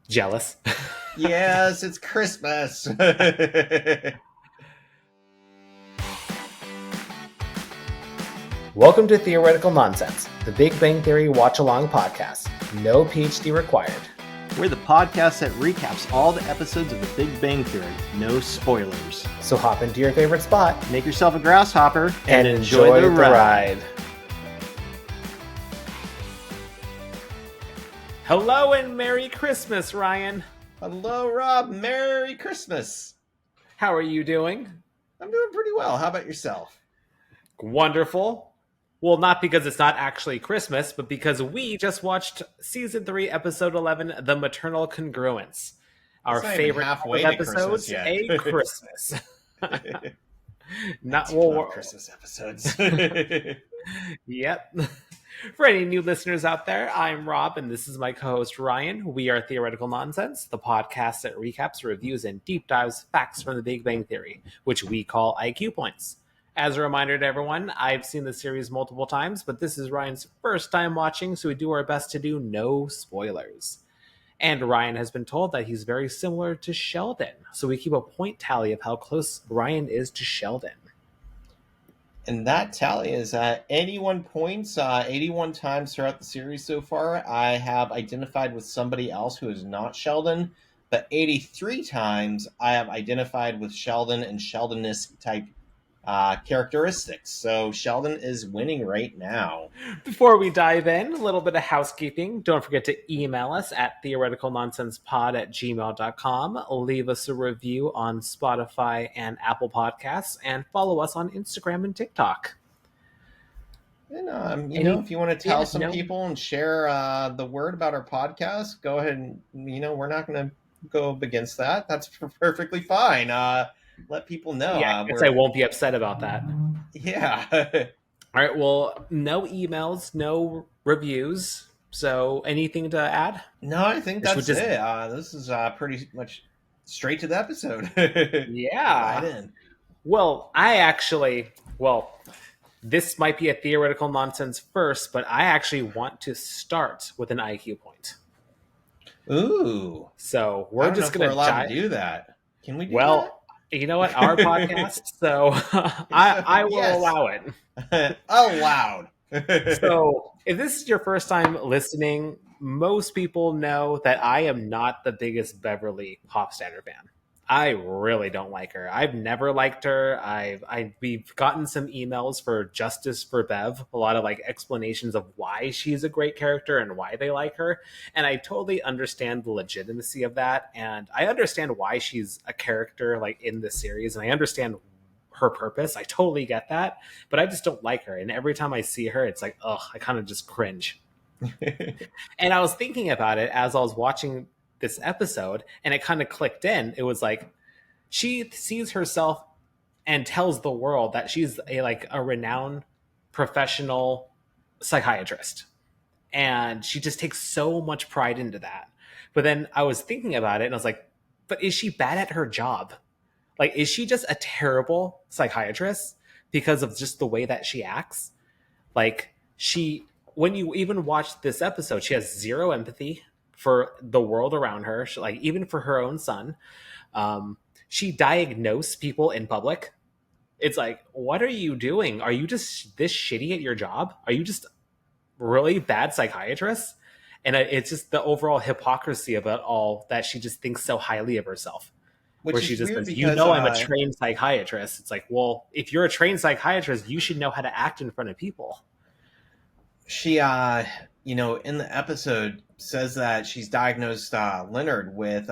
Jealous. Yes, it's Christmas. Welcome to Theoretical Nonsense, the Big Bang Theory watch-along podcast. No PhD required. We're the podcast that recaps all the episodes of The Big Bang Theory. No spoilers. So hop into your favorite spot. Make yourself a grasshopper And enjoy the ride. Hello and Merry Christmas, Ryan. Hello, Rob. Merry Christmas. How are you doing? I'm doing pretty well. How about yourself? Wonderful. Well, not because it's not actually Christmas, but because we just watched Season 3, Episode 11, The Maternal Congruence. Our favorite episodes, a Christmas. Not well, Christmas episodes. Yep. For any new listeners out there, I'm Rob, and this is my co-host Ryan. We are Theoretical Nonsense, the podcast that recaps, reviews, and deep dives facts from the Big Bang Theory, which we call IQ points. As a reminder to everyone, I've seen the series multiple times, but this is Ryan's first time watching, so we do our best to do no spoilers. And Ryan has been told that he's very similar to Sheldon, so we keep a point tally of how close Ryan is to Sheldon. And that tally is at 81 points, 81 times throughout the series so far. I have identified with somebody else who is not Sheldon, but 83 times I have identified with Sheldon and Sheldon-esque type characteristics. So Sheldon is winning right now. Before we dive in, a little bit of housekeeping. Don't forget to email us at theoreticalnonsensepod@gmail.com. Leave us a review on Spotify and Apple Podcasts, and follow us on Instagram and TikTok. And, if you want to tell some people and share the word about our podcast, go ahead and, we're not going to go up against that. That's perfectly fine. Let people know. Yeah, I guess I won't be upset about that. Yeah. All right, well, no emails, no reviews. So anything to add? No, I think that's it. This is pretty much straight to the episode. Yeah. Right in. Well, this might be a theoretical nonsense first, but I actually want to start with an IQ point. Ooh. So we're just going to do that. Can we do that? You know what? Our podcast, so I will allow it. Allowed. So if this is your first time listening, most people know that I am not the biggest Beverly Hofstadter fan. I really don't like her. I've never liked her. We've gotten some emails for Justice for Bev, a lot of explanations of why she's a great character and why they like her. And I totally understand the legitimacy of that. And I understand why she's a character in this series. And I understand her purpose. I totally get that. But I just don't like her. And every time I see her, it's I kind of just cringe. And I was thinking about it as I was watching this episode, and it kind of clicked in. It was she sees herself and tells the world that she's a renowned professional psychiatrist, and she just takes so much pride into that. But then I was thinking about it, and I was but is she bad at her job? Is she just a terrible psychiatrist because of just the way that she acts? When you even watch this episode, she has zero empathy for the world around her, even for her own son. She diagnosed people in public. It's what are you doing? Are you just this shitty at your job? Are you just really bad psychiatrist? And it's just the overall hypocrisy of it all, that she just thinks so highly of herself. Where she just says, I'm a trained psychiatrist. It's well, if you're a trained psychiatrist, you should know how to act in front of people. She, in the episode says that she's diagnosed Leonard with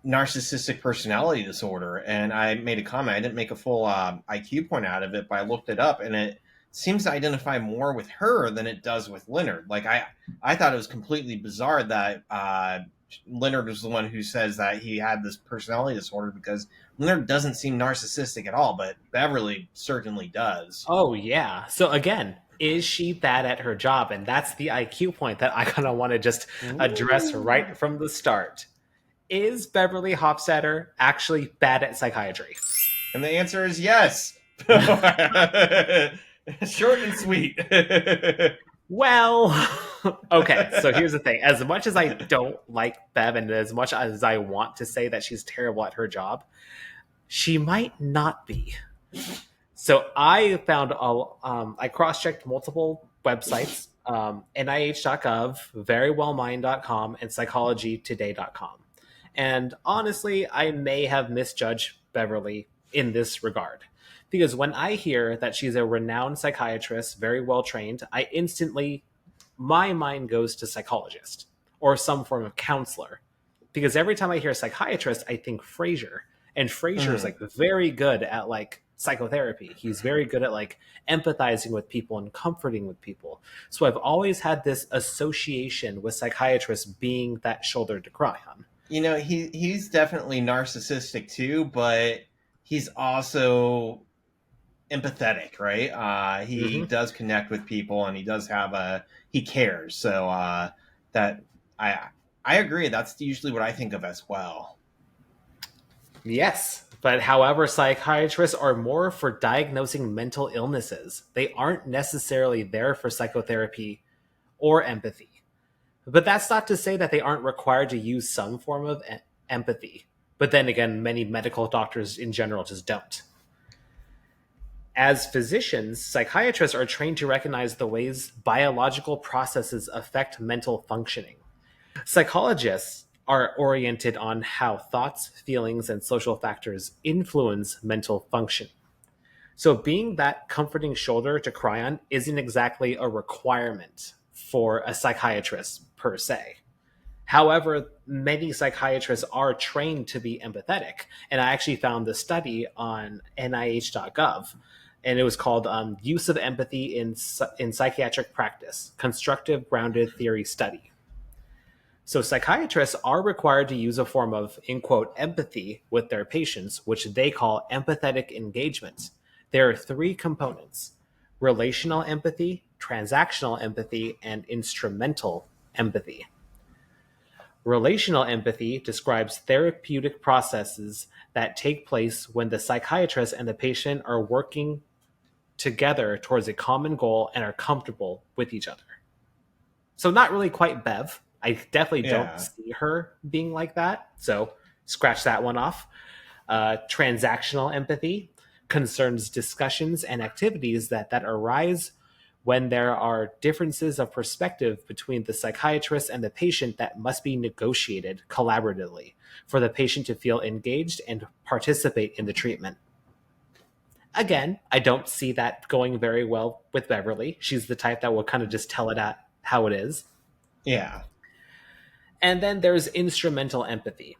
narcissistic personality disorder. And I made a comment. I didn't make a full IQ point out of it, but I looked it up, and it seems to identify more with her than it does with Leonard. I thought it was completely bizarre that Leonard was the one who says that he had this personality disorder, because Leonard doesn't seem narcissistic at all, but Beverly certainly does. Oh, yeah. So again, is she bad at her job? And that's the IQ point that I kind of want to just address right from the start. Is Beverly Hofstadter actually bad at psychiatry? And the answer is yes. Short and sweet. Well, Okay, so here's the thing. As much as I don't like Bev and as much as I want to say that she's terrible at her job, she might not be. So I found I cross-checked multiple websites, NIH.gov, verywellmind.com, and psychologytoday.com. And honestly, I may have misjudged Beverly in this regard. Because when I hear that she's a renowned psychiatrist, very well trained, my mind goes to psychologist or some form of counselor. Because every time I hear psychiatrist, I think Frasier. And Frasier is Mm. like very good at like psychotherapy. He's very good at like empathizing with people and comforting with people. So I've always had this association with psychiatrists being that shoulder to cry on. He's definitely narcissistic too, but he's also empathetic, right? He Mm-hmm. does connect with people, and he cares. So that I I agree. That's usually what I think of as well. Yes. But however, psychiatrists are more for diagnosing mental illnesses. They aren't necessarily there for psychotherapy or empathy. But that's not to say that they aren't required to use some form of empathy. But then again, many medical doctors in general just don't. As physicians, psychiatrists are trained to recognize the ways biological processes affect mental functioning. Psychologists are oriented on how thoughts, feelings, and social factors influence mental function. So, being that comforting shoulder to cry on isn't exactly a requirement for a psychiatrist per se. However, many psychiatrists are trained to be empathetic. And I actually found the study on NIH.gov, and it was called Use of Empathy in Psychiatric Practice Constructive Grounded Theory Study. So, psychiatrists are required to use a form of, in quote, empathy with their patients, which they call empathetic engagement. There are three components: relational empathy, transactional empathy, and instrumental empathy. Relational empathy describes therapeutic processes that take place when the psychiatrist and the patient are working together towards a common goal and are comfortable with each other. So, not really quite Bev. I definitely don't Yeah. see her being like that. So, scratch that one off. Transactional empathy concerns discussions and activities that arise when there are differences of perspective between the psychiatrist and the patient that must be negotiated collaboratively for the patient to feel engaged and participate in the treatment. Again, I don't see that going very well with Beverly. She's the type that will kind of just tell it at how it is. Yeah. And then there's instrumental empathy,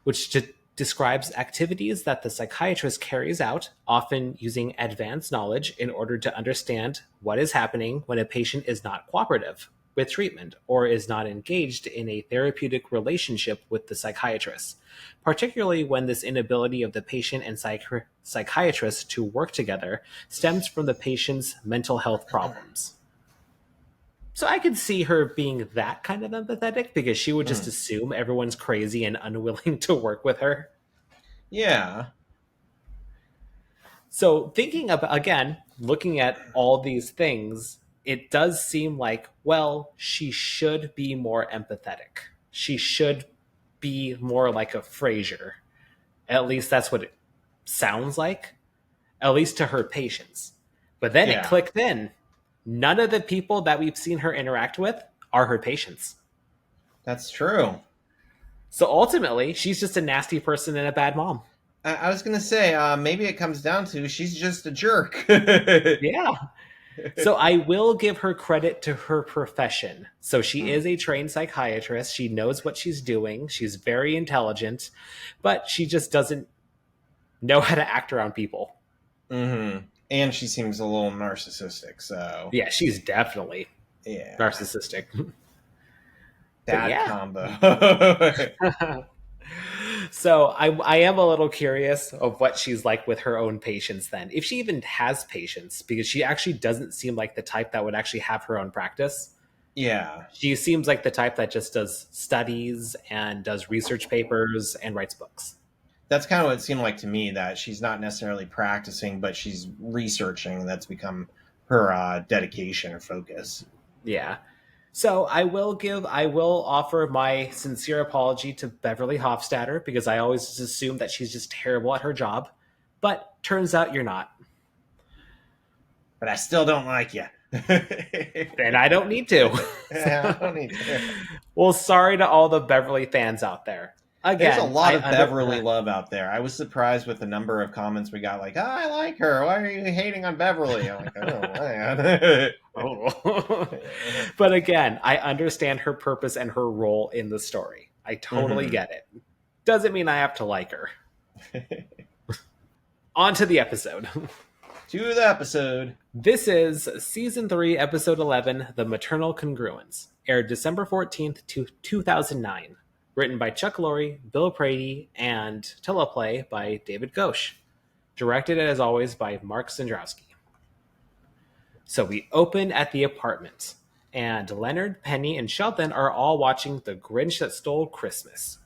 which describes activities that the psychiatrist carries out, often using advanced knowledge in order to understand what is happening when a patient is not cooperative with treatment or is not engaged in a therapeutic relationship with the psychiatrist, particularly when this inability of the patient and psychiatrist to work together stems from the patient's mental health problems. So I could see her being that kind of empathetic because she would just Mm. assume everyone's crazy and unwilling to work with her. Yeah. So thinking about, again, looking at all these things, it does seem like, well, she should be more empathetic. She should be more like a Frasier. At least that's what it sounds like, at least to her patients. But then it Yeah. clicked in. None of the people that we've seen her interact with are her patients. That's true. So ultimately, she's just a nasty person and a bad mom. I was gonna say, maybe it comes down to she's just a jerk. Yeah. So I will give her credit to her profession. So she Mm. is a trained psychiatrist. She knows what she's doing. She's very intelligent, but she just doesn't know how to act around people. Mm-hmm. And she seems a little narcissistic, so Yeah, she's definitely yeah, narcissistic. But bad yeah. combo. So I am a little curious of what she's like with her own patients then. If she even has patients, because she actually doesn't seem like the type that would actually have her own practice. Yeah, She seems like the type that just does studies and does research papers and writes books. that's kind of what it seemed like to me. That she's not necessarily practicing, but she's researching. That's become her dedication or focus. Yeah. So I will offer my sincere apology to Beverly Hofstadter because I always just assume that she's just terrible at her job. But turns out you're not. But I still don't like you. And I don't need to. Yeah, I don't need to. Well, sorry to all the Beverly fans out there. Again, there's a lot of Beverly love out there. I was surprised with the number of comments we got, like, oh, I like her. Why are you hating on Beverly? I'm like, oh, man. Oh. But again, I understand her purpose and her role in the story. I totally get it. Doesn't mean I have to like her. On to the episode. To the episode. This is Season 3, Episode 11, The Maternal Congruence. Aired December 14th, 2009. Written by Chuck Lorre, Bill Prady, and teleplay by David Ghosh. Directed, as always, by Mark Sandrowski. So we open at the apartment, and Leonard, Penny, and Sheldon are all watching The Grinch That Stole Christmas.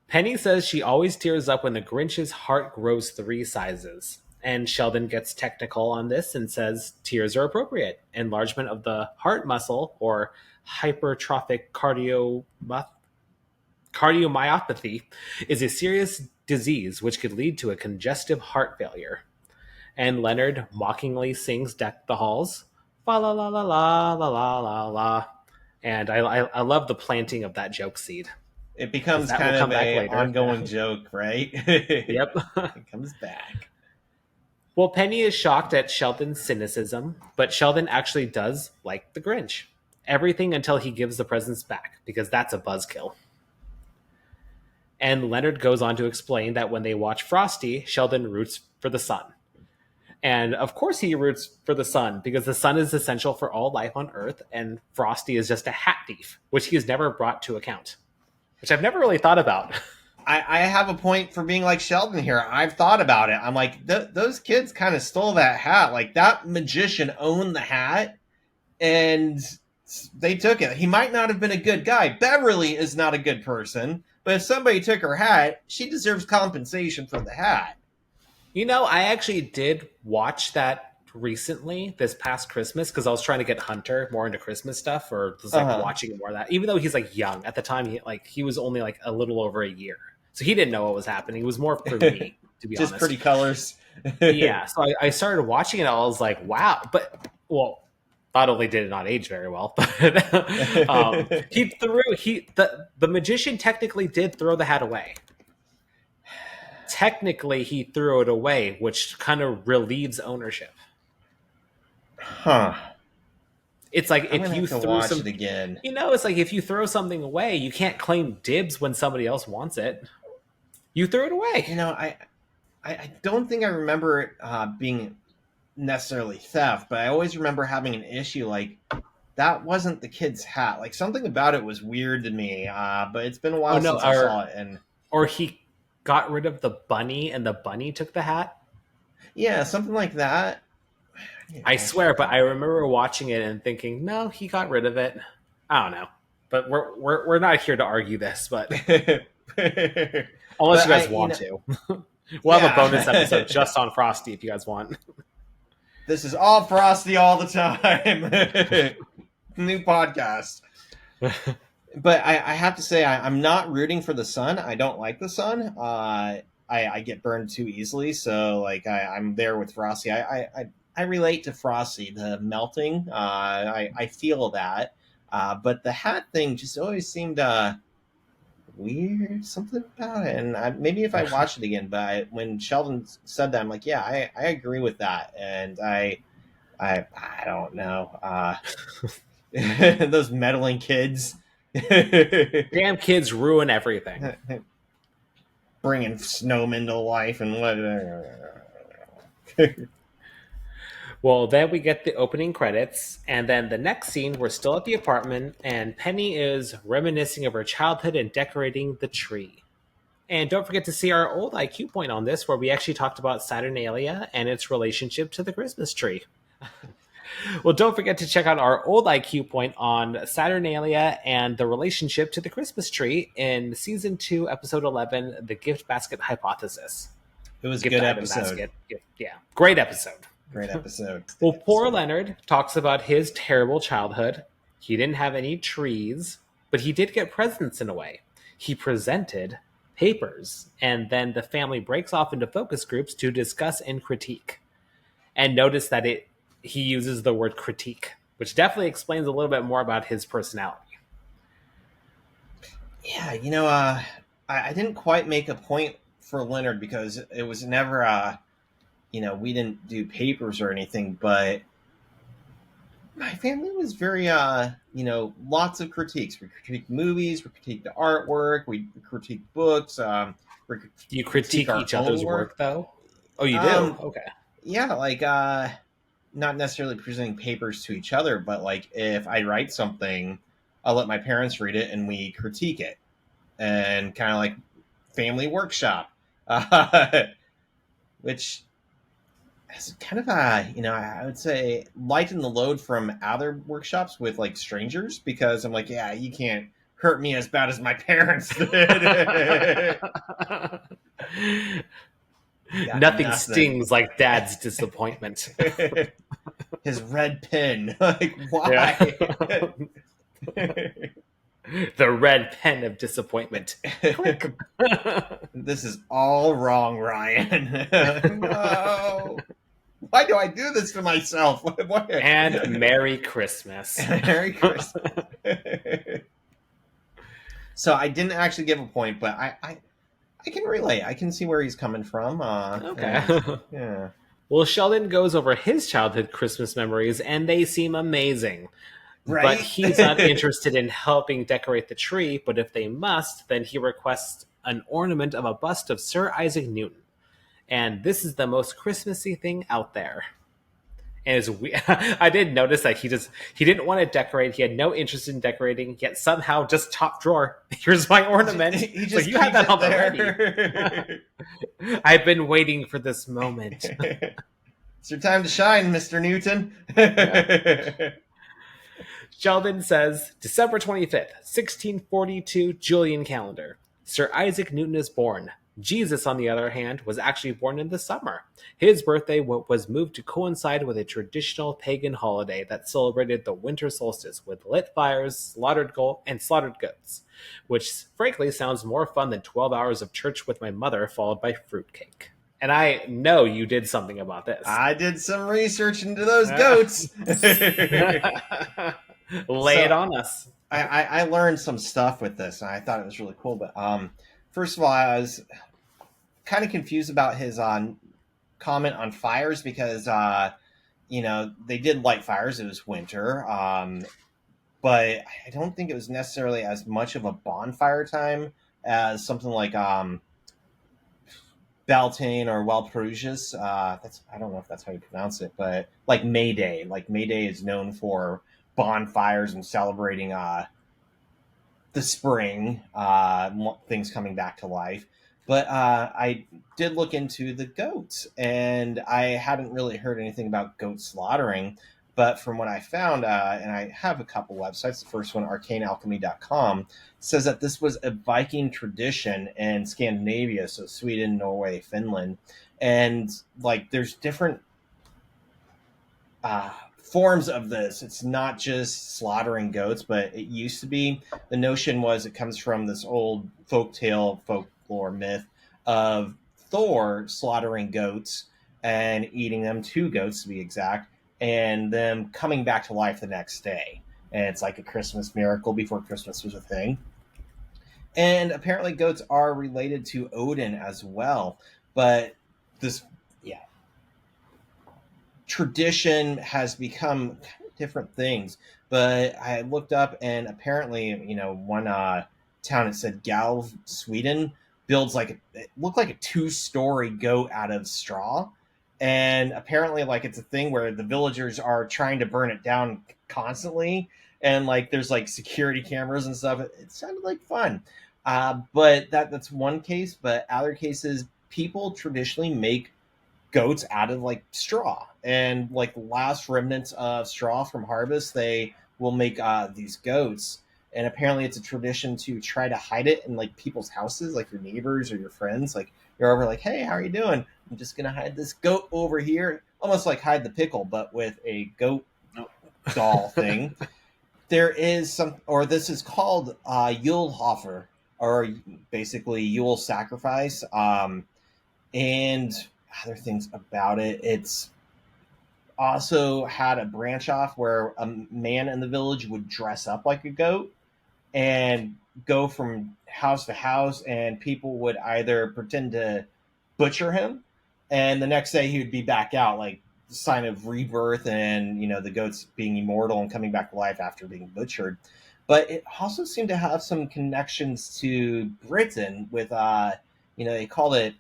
Penny says she always tears up when the Grinch's heart grows 3 sizes. And Sheldon gets technical on this and says tears are appropriate. Enlargement of the heart muscle, or hypertrophic cardiomyopathy, is a serious disease which could lead to a congestive heart failure. And Leonard mockingly sings Deck the Halls, fa la la la la la la la la. And I love the planting of that joke seed. It becomes kind of an ongoing joke, right? Yep. It comes back. Well, Penny is shocked at Sheldon's cynicism, but Sheldon actually does like the Grinch. Everything until he gives the presents back, because that's a buzzkill. And Leonard goes on to explain that when they watch Frosty, Sheldon roots for the sun. And of course he roots for the sun, because the sun is essential for all life on Earth, and Frosty is just a hat thief, which he has never brought to account. Which I've never really thought about. I have a point for being like Sheldon here. I've thought about it. I'm like, those kids kind of stole that hat. Like, that magician owned the hat, and they took it. He might not have been a good guy. Beverly is not a good person, but if somebody took her hat, she deserves compensation for the hat. You know, I actually did watch that recently, this past Christmas, because I was trying to get Hunter more into Christmas stuff, or just like watching more of that. Even though he's like young at the time, he was only like a little over a year, so he didn't know what was happening. It was more for me, to be honest. Just pretty colors. Yeah, so I started watching it. I was like, wow, but well, not only did it not age very well, but the magician technically did throw the hat away. Technically, he threw it away, which kind of relieves ownership. Huh. It's like if you throw it again. You know, it's like if you throw something away, you can't claim dibs when somebody else wants it. You threw it away. You know, I don't think I remember it being necessarily theft, but I always remember having an issue like that wasn't the kid's hat. Like, something about it was weird to me. But it's been a while since I saw it. Or he got rid of the bunny and the bunny took the hat. Yeah, something like that. I swear, but I remember watching it and thinking, no, he got rid of it. I don't know, but we're not here to argue this, but unless you guys want to, we'll have a bonus episode just on Frosty if you guys want. This is all Frosty all the time. New podcast. But I have to say, I'm not rooting for the sun. I don't like the sun. I get burned too easily, so like I'm there with Frosty. I relate to Frosty, the melting. I feel that. But the hat thing just always seemed weird, something about it. And maybe if I watch it again, but when Sheldon said that, I'm like, yeah, I agree with that. And I don't know. Those meddling kids. Damn kids ruin everything. Bringing snowmen to life and whatever. Well, then we get the opening credits, and then the next scene, we're still at the apartment, and Penny is reminiscing of her childhood and decorating the tree. And don't forget to see our old IQ point on this, where we actually talked about Saturnalia and its relationship to the Christmas tree. Well, don't forget to check out our old IQ point on Saturnalia and the relationship to the Christmas tree in Season 2, Episode 11, The Gift Basket Hypothesis. It was a good episode. Yeah, great episode. Great episode. Well, poor Leonard talks about his terrible childhood, He didn't have any trees, but he did get presents in a way. He presented papers, and then the family breaks off into focus groups to discuss and critique. And notice that he uses the word critique, which definitely explains a little bit more about his personality. Yeah, I didn't quite make a point for Leonard because it was never, we didn't do papers or anything, but my family was very, lots of critiques. We critiqued movies, we critiqued the artwork, we critiqued books. We Do you critique our each own other's work, though? Oh, you do? Okay. Yeah, like not necessarily presenting papers to each other, but like if I write something, I'll let my parents read it and we critique it, and kind of like family workshop, which is kind of I would say lighten the load from other workshops with like strangers, because I'm like, yeah, you can't hurt me as bad as my parents did. Nothing stings like Dad's disappointment. His red pen. Like, why? The red pen of disappointment. This is all wrong, Ryan. No. Why do I do this to myself? And Merry Christmas. Merry Christmas. So I didn't actually give a point, but I can relate. I can see where he's coming from. Okay. Yeah. Well, Sheldon goes over his childhood Christmas memories, and they seem amazing. Right? But he's not interested in helping decorate the tree, but if they must, then he requests an ornament of a bust of Sir Isaac Newton. And this is the most Christmassy thing out there. And I did notice that he didn't want to decorate. He had no interest in decorating, yet somehow just top drawer. Here's my ornament. He just you have that on there. I've been waiting for this moment. It's your time to shine, Mr. Newton. Sheldon says, December 25th, 1642, Julian calendar. Sir Isaac Newton is born. Jesus, on the other hand, was actually born in the summer. His birthday was moved to coincide with a traditional pagan holiday that celebrated the winter solstice with lit fires, slaughtered goats, which frankly sounds more fun than 12 hours of church with my mother, followed by fruitcake. And I know you did something about this. I did some research into those goats. Lay it on us. I learned some stuff with this, and I thought it was really cool. But first of all, I was kind of confused about his comment on fires, because they did light fires. It was winter, but I don't think it was necessarily as much of a bonfire time as something like Beltane or Walpurgis. I don't know if that's how you pronounce it, but like May Day. Like May Day is known for bonfires and celebrating the spring, things coming back to life. But I did look into the goats, and I hadn't really heard anything about goat slaughtering. But from what I found, and I have a couple websites, the first one, arcanealchemy.com, says that this was a Viking tradition in Scandinavia, so Sweden, Norway, Finland. And like there's different forms of this. It's not just slaughtering goats, but it used to be. The notion was it comes from this old folklore myth of Thor slaughtering goats and eating them, 2 goats to be exact, and them coming back to life the next day. And it's like a Christmas miracle before Christmas was a thing. And apparently goats are related to Odin as well. But this tradition has become kind of different things. But I looked up, and apparently, one town, it said Galv, Sweden, builds it looked like a 2-story goat out of straw. And apparently, it's a thing where the villagers are trying to burn it down constantly. And there's security cameras and stuff. It sounded like fun. But that's one case. But other cases, people traditionally make goats out of straw, and last remnants of straw from harvest, they will make these goats. And apparently it's a tradition to try to hide it in people's houses, your neighbors or your friends. You're over hey, how are you doing? I'm just gonna hide this goat over here, almost like hide the pickle, but with a goat doll thing. there is some, or this is called Yule Hofer, or basically Yule sacrifice. And other things about it, it's also had a branch off where a man in the village would dress up like a goat and go from house to house, and people would either pretend to butcher him, and the next day he would be back out, like sign of rebirth, and the goats being immortal and coming back to life after being butchered. But it also seemed to have some connections to Britain with they called it,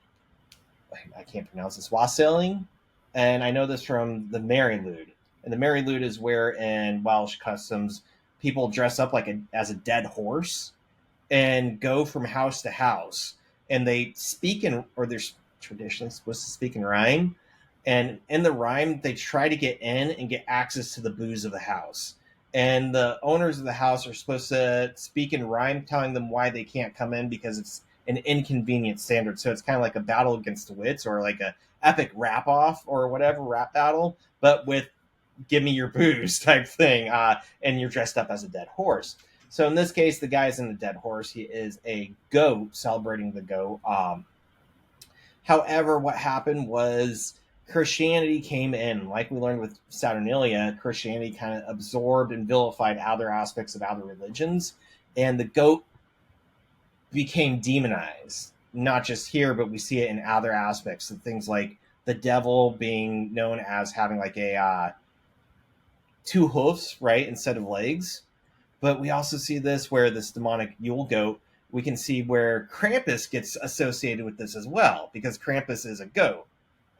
I can't pronounce this, wassailing, and I know this from the Merry Lude. And the Merry Lude is where in Welsh customs people dress up as a dead horse and go from house to house, and they speak or they're traditionally supposed to speak in rhyme, and in the rhyme they try to get in and get access to the booze of the house, and the owners of the house are supposed to speak in rhyme telling them why they can't come in because it's an inconvenient standard. So it's kind of like a battle against the wits, or like a epic rap off or whatever, rap battle, but with give me your booze type thing, and you're dressed up as a dead horse. So in this case, the guy's in the dead horse. He is a goat, celebrating the goat. However, what happened was Christianity came in. Like we learned with Saturnalia, Christianity kind of absorbed and vilified other aspects of other religions, and the goat became demonized. Not just here, but we see it in other aspects of things, like the devil being known as having like a two hoofs, right, instead of legs. But we also see this where this demonic Yule goat, we can see where Krampus gets associated with this as well, because Krampus is a goat.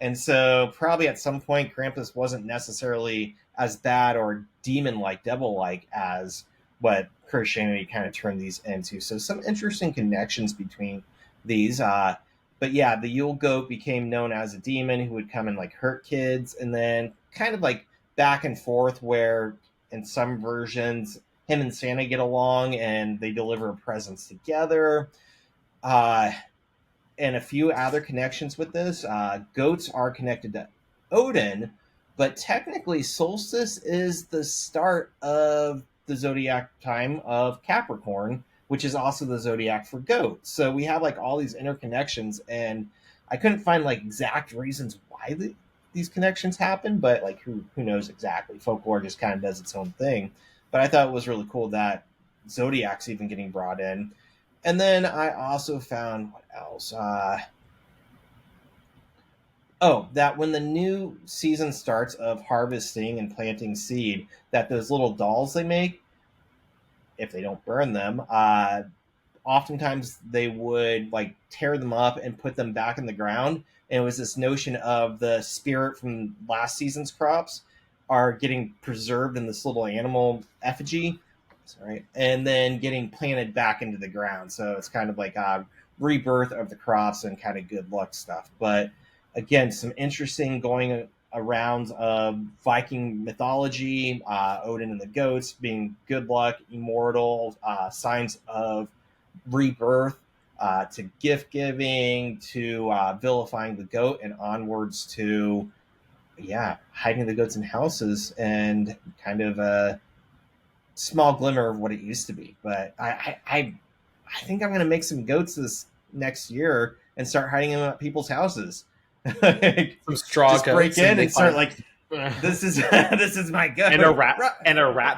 And so probably at some point Krampus wasn't necessarily as bad or demon-like, devil-like as what Christianity kind of turned these into. So some interesting connections between these. But yeah, the Yule goat became known as a demon who would come and like hurt kids, and then kind of like back and forth where in some versions him and Santa get along and they deliver presents together. And a few other connections with this. Goats are connected to Odin, but technically solstice is the start of the zodiac time of Capricorn, which is also the zodiac for goats. So we have like all these interconnections, and I couldn't find like exact reasons why these connections happen, but like who knows exactly. Folklore just kind of does its own thing. But I thought it was really cool that zodiac's even getting brought in. And then I also found, what else? That when the new season starts of harvesting and planting seed, that those little dolls they make, if they don't burn them, oftentimes they would like tear them up and put them back in the ground. And it was this notion of the spirit from last season's crops are getting preserved in this little animal effigy. Sorry, and then getting planted back into the ground. So it's kind of like a rebirth of the crops and kind of good luck stuff. But again, some interesting going around of Viking mythology, Odin and the goats being good luck, immortal, signs of rebirth, to gift giving, to vilifying the goat, and onwards to hiding the goats in houses, and kind of a small glimmer of what it used to be. But I think I'm going to make some goats this next year and start hiding them at people's houses. Some straw just goats, break in and start like, this is my goat, and a rap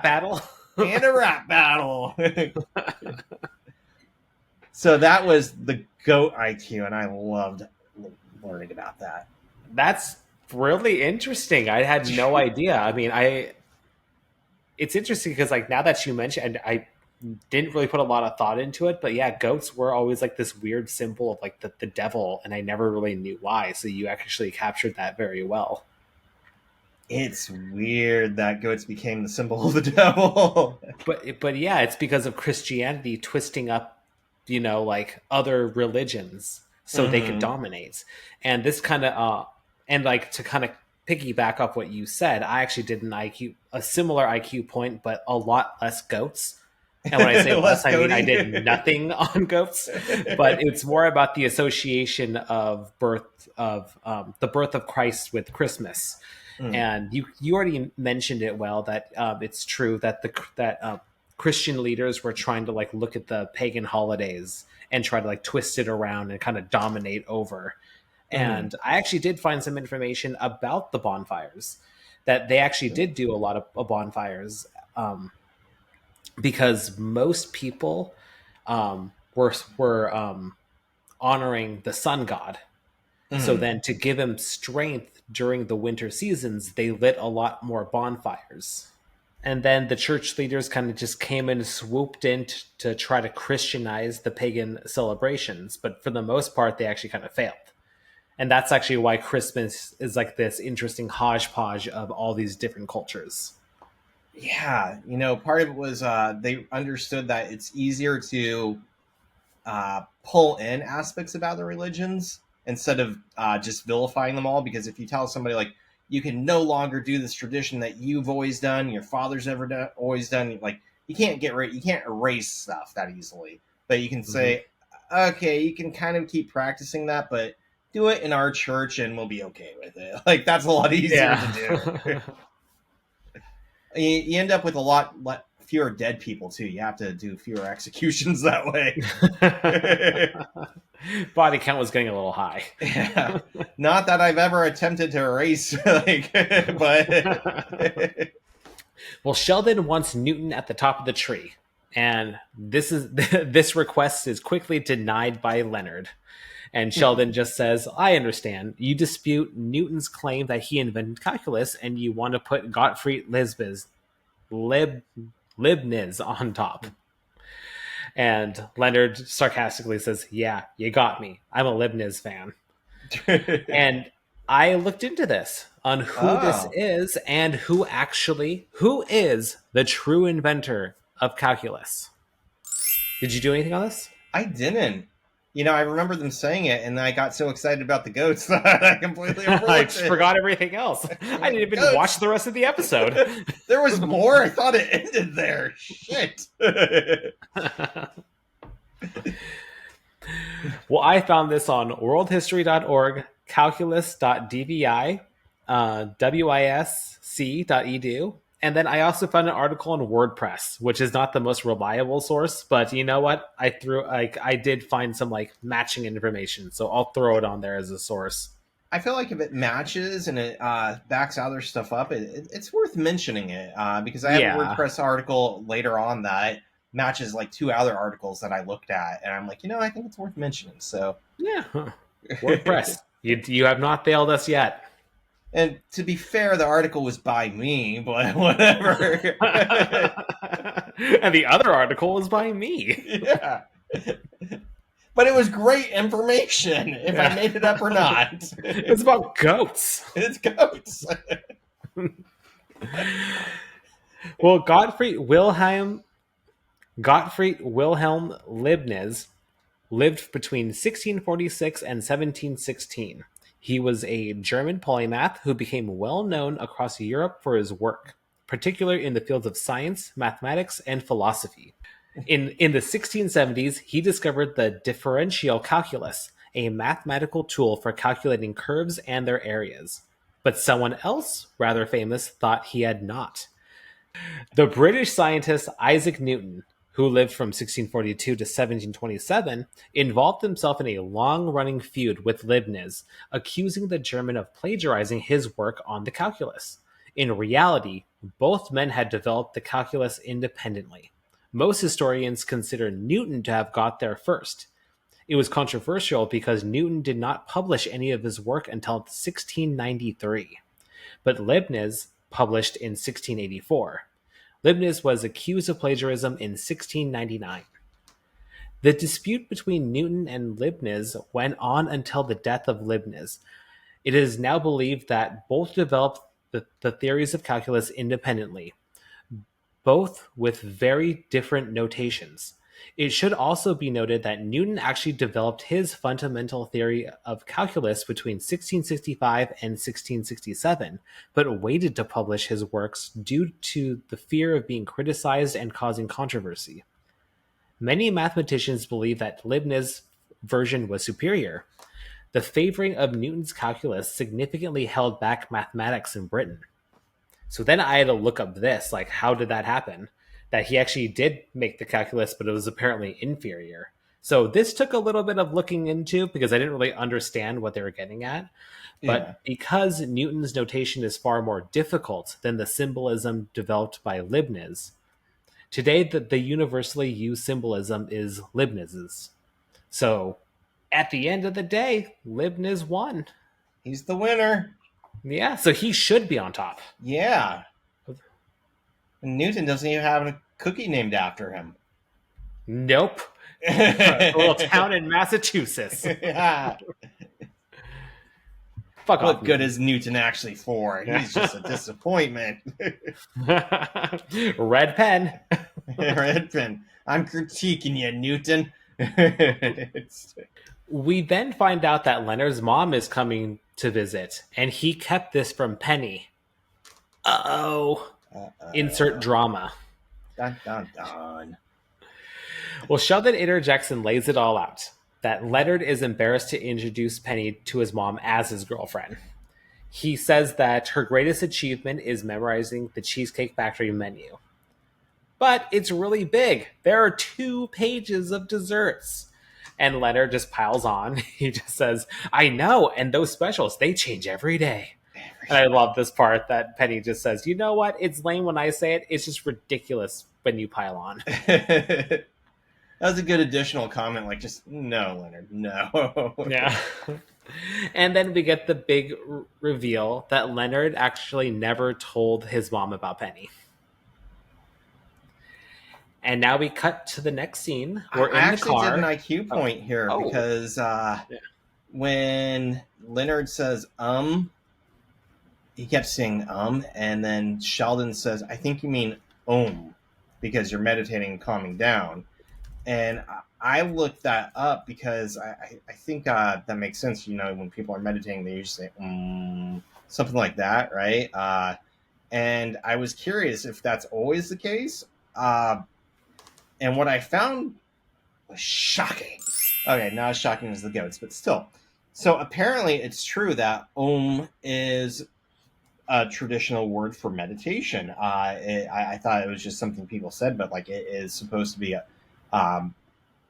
battle. And a rap battle. So that was the goat IQ, and I loved learning about that. That's really interesting. I had no idea. I mean, it's interesting because like now that you mentioned, and I didn't really put a lot of thought into it, but yeah, goats were always like this weird symbol of like the devil, and I never really knew why. So you actually captured that very well. It's weird that goats became the symbol of the devil. but yeah, it's because of Christianity twisting up, like other religions so they could dominate. And this kind of and like to kind of piggyback off what you said, I actually did a similar IQ point, but a lot less goats. And when I say less, I mean I did nothing on goats. But it's more about the association of the birth of Christ with Christmas. Mm. And you already mentioned it well that it's true that Christian leaders were trying to like look at the pagan holidays and try to like twist it around and kind of dominate over. Mm. And I actually did find some information about the bonfires, that they actually did do a lot of bonfires, because most people were honoring the sun god. So Mm. then, to give him strength during the winter seasons, they lit a lot more bonfires. And then the church leaders kind of just came in and swooped in to try to Christianize the pagan celebrations. But for the most part, they actually kind of failed. And that's actually why Christmas is like this interesting hodgepodge of all these different cultures. Yeah, part of it was they understood that it's easier to pull in aspects about the religions instead of just vilifying them all. Because if you tell somebody like you can no longer do this tradition that you've always done, your father's always done, like you can't you can't erase stuff that easily. But you can Mm-hmm. say, okay, you can kind of keep practicing that, but do it in our church and we'll be okay with it. Like that's a lot easier to do. Yeah. You end up with a lot fewer dead people too. You have to do fewer executions that way. Body count was getting a little high. Yeah, not that I've ever attempted to erase, like, but Well, Sheldon wants Newton at the top of the tree, and this request is quickly denied by Leonard. And Sheldon just says, "I understand. You dispute Newton's claim that he invented calculus, and you want to put Gottfried Leibniz on top." And Leonard sarcastically says, "Yeah, you got me. I'm a Leibniz fan." And I looked into this on who this oh, is and who is the true inventor of calculus. Did you do anything on this? I didn't. I remember them saying it, and I got so excited about the goats that I completely I overlooked just it. forgot everything else. I'm I like, didn't even watch goats. the rest of the episode. There was more. I thought it ended there. Shit. Well, I found this on worldhistory.org, calculus.dvi, wisc.edu. And then I also found an article on WordPress, which is not the most reliable source, but you know what? I did find some like matching information, so I'll throw it on there as a source. I feel like if it matches and it backs other stuff up, it's worth mentioning it because I have a Yeah. WordPress article later on that matches like two other articles that I looked at, and I'm like, I think it's worth mentioning. So, Yeah. Huh. WordPress. You have not failed us yet. and to be fair, the article was by me, but whatever. And the other article was by me. Yeah, but it was great information, if I Yeah. made it up or not. It's about goats. It's goats. Well, Gottfried Wilhelm Leibniz lived between 1646 and 1716. He was a German polymath who became well known across Europe for his work, particularly in the fields of science, mathematics, and philosophy. In the 1670s, he discovered the differential calculus, a mathematical tool for calculating curves and their areas. But someone else, rather famous, thought he had not. The British scientist Isaac Newton, who lived from 1642 to 1727, involved himself in a long running feud with Leibniz, accusing the German of plagiarizing his work on the calculus. In reality, both men had developed the calculus independently. Most historians consider Newton to have got there first. It was controversial because Newton did not publish any of his work until 1693, but Leibniz published in 1684. Leibniz was accused of plagiarism in 1699. The dispute between Newton and Leibniz went on until the death of Leibniz. It is now believed that both developed the theories of calculus independently, both with very different notations. It should also be noted that Newton actually developed his fundamental theory of calculus between 1665 and 1667, but waited to publish his works due to the fear of being criticized and causing controversy. Many mathematicians believe that Leibniz's version was superior. The favoring of Newton's calculus significantly held back mathematics in Britain. So then I had to look up this, like, how did that happen? That he actually did make the calculus, but it was apparently inferior. So this took a little bit of looking into because I didn't really understand what they were getting at. Yeah. But because Newton's notation is far more difficult than the symbolism developed by Leibniz, today the universally used symbolism is Leibniz's. So at the end of the day, Leibniz won. He's the winner. Yeah, so he should be on top. Yeah. And Newton doesn't even have a cookie named after him. Nope. A little town in Massachusetts. Yeah. Fuck What off. good is Newton actually for? He's just a disappointment. Red pen. Red pen. I'm critiquing you, Newton. We then find out that Leonard's mom is coming to visit, and he kept this from Penny. Uh-oh. Insert drama. Dun, dun, dun. Well, Sheldon interjects and lays it all out. That Leonard is embarrassed to introduce Penny to his mom as his girlfriend. He says that her greatest achievement is memorizing the Cheesecake Factory menu. But it's really big. There are 2 pages of desserts. And Leonard just piles on. He just says, I know, and those specials, they change every day. And I love this part that Penny just says, you know what? It's lame when I say it. It's just ridiculous when you pile on. That was a good additional comment. Like, just, no, Leonard, no. Yeah. And then we get the big reveal that Leonard actually never told his mom about Penny. And now we cut to the next scene. We're in the car. I actually did an IQ point here because when Leonard says, he kept saying, and then Sheldon says, I think you mean, because you're meditating and calming down. And I looked that up because I think that makes sense. You know, when people are meditating, they usually say, something like that, right? And I was curious if that's always the case. And what I found was shocking. Okay, not as shocking as the goats, but still. So apparently it's true that is a traditional word for meditation. I thought it was just something people said, but like it is supposed to be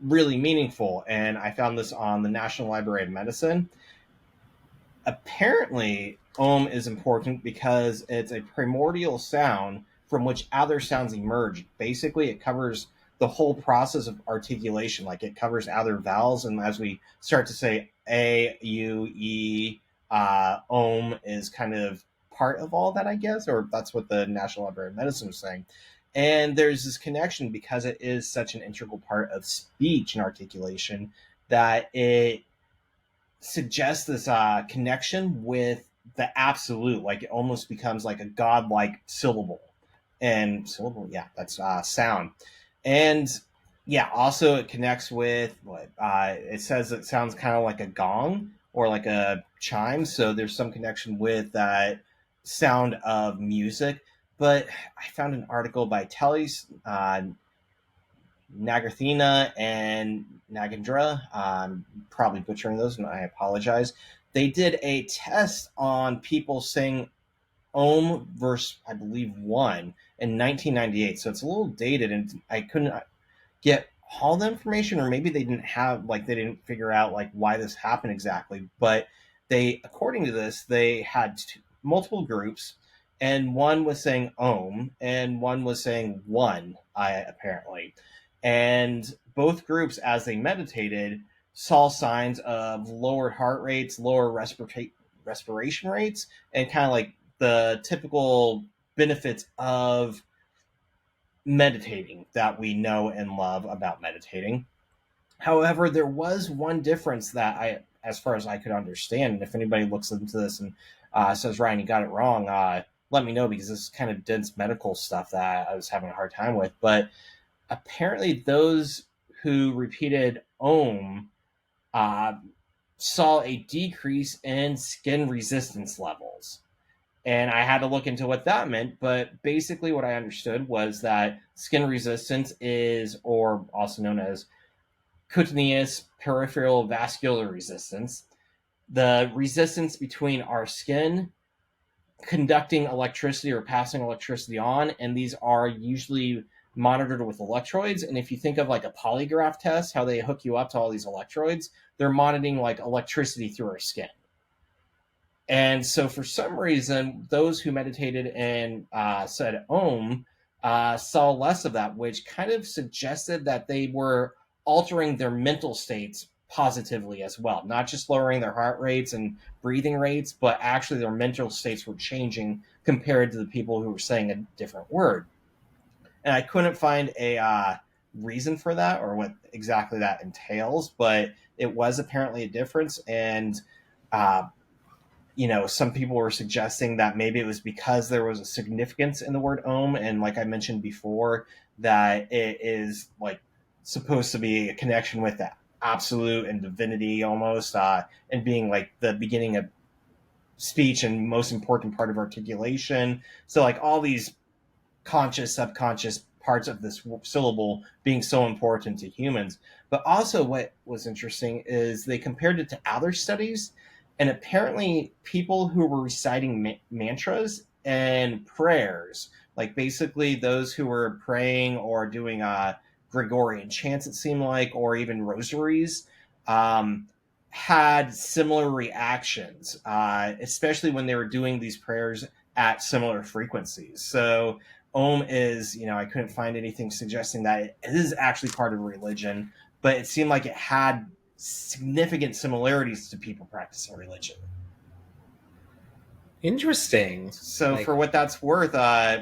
really meaningful. And I found this on the National Library of Medicine. Apparently, is important because it's a primordial sound from which other sounds emerge. Basically, it covers the whole process of articulation. Like it covers other vowels, and as we start to say A, U, E, is kind of part of all that, I guess, or that's what the National Library of Medicine was saying. And there's this connection because it is such an integral part of speech and articulation that it suggests this connection with the absolute. Like it almost becomes like a godlike syllable. And syllable, yeah, that's sound. And yeah, also it connects with what it says. It sounds kind of like a gong or like a chime. So there's some connection with that sound of music. But I found an article by Teles, Nagarthina, and Nagendra. I'm probably butchering those, and I apologize. They did a test on people saying verse, I believe, 1 in 1998. So it's a little dated, and I couldn't get all the information, or maybe they didn't figure out like why this happened exactly. But according to this, they had multiple groups. And one was saying and one was saying one, apparently. And both groups, as they meditated, saw signs of lowered heart rates, lower respiration rates, and kind of like the typical benefits of meditating that we know and love about meditating. However, there was one difference that as far as I could understand, and if anybody looks into this and says, Ryan, you got it wrong, let me know, because this is kind of dense medical stuff that I was having a hard time with. But apparently those who repeated saw a decrease in skin resistance levels. And I had to look into what that meant. But basically what I understood was that skin resistance is, or also known as cutaneous peripheral vascular resistance, the resistance between our skin conducting electricity or passing electricity on, and these are usually monitored with electrodes. And if you think of like a polygraph test, how they hook you up to all these electrodes, they're monitoring like electricity through our skin. And so for some reason, those who meditated and said Om saw less of that, which kind of suggested that they were altering their mental states positively as well, not just lowering their heart rates and breathing rates, but actually their mental states were changing compared to the people who were saying a different word. And I couldn't find a reason for that or what exactly that entails, but it was apparently a difference. And uh, some people were suggesting that maybe it was because there was a significance in the word Om, and like I mentioned before, that it is like supposed to be a connection with that absolute and divinity almost, and being like the beginning of speech and most important part of articulation. So like all these conscious, subconscious parts of this syllable being so important to humans. But also, what was interesting is they compared it to other studies, and apparently, people who were reciting mantras and prayers, like basically those who were praying or doing Gregorian chants, it seemed like, or even rosaries, had similar reactions, especially when they were doing these prayers at similar frequencies. So Om is, I couldn't find anything suggesting that it is actually part of a religion, but it seemed like it had significant similarities to people practicing religion. Interesting. So Like for what that's worth,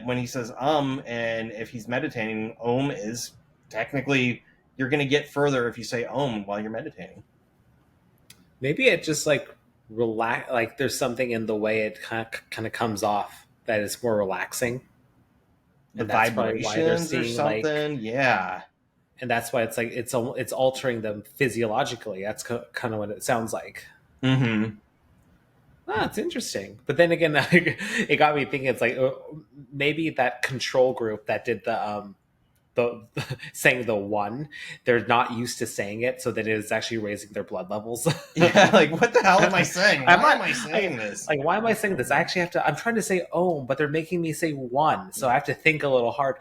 when he says and if he's meditating, Om is technically, you're going to get further if you say Om while you're meditating. maybe it just like relax. Like there's something in the way it kind of comes off that is more relaxing, The and that's probably why they're vibrations or seeing like, something. Yeah. and that's why it's like it's altering them physiologically. That's kind of what it sounds like. Mm-hmm. Ah, it's interesting. But then again, it got me thinking. It's like maybe that control group that did the saying the one, they're not used to saying it, so that it is actually raising their blood levels. Yeah, like what the hell am I saying? I'm Why not, am I saying this? like, why am I saying this? I actually have to. I'm trying to say "ohm," but they're making me say "one," so I have to think a little harder.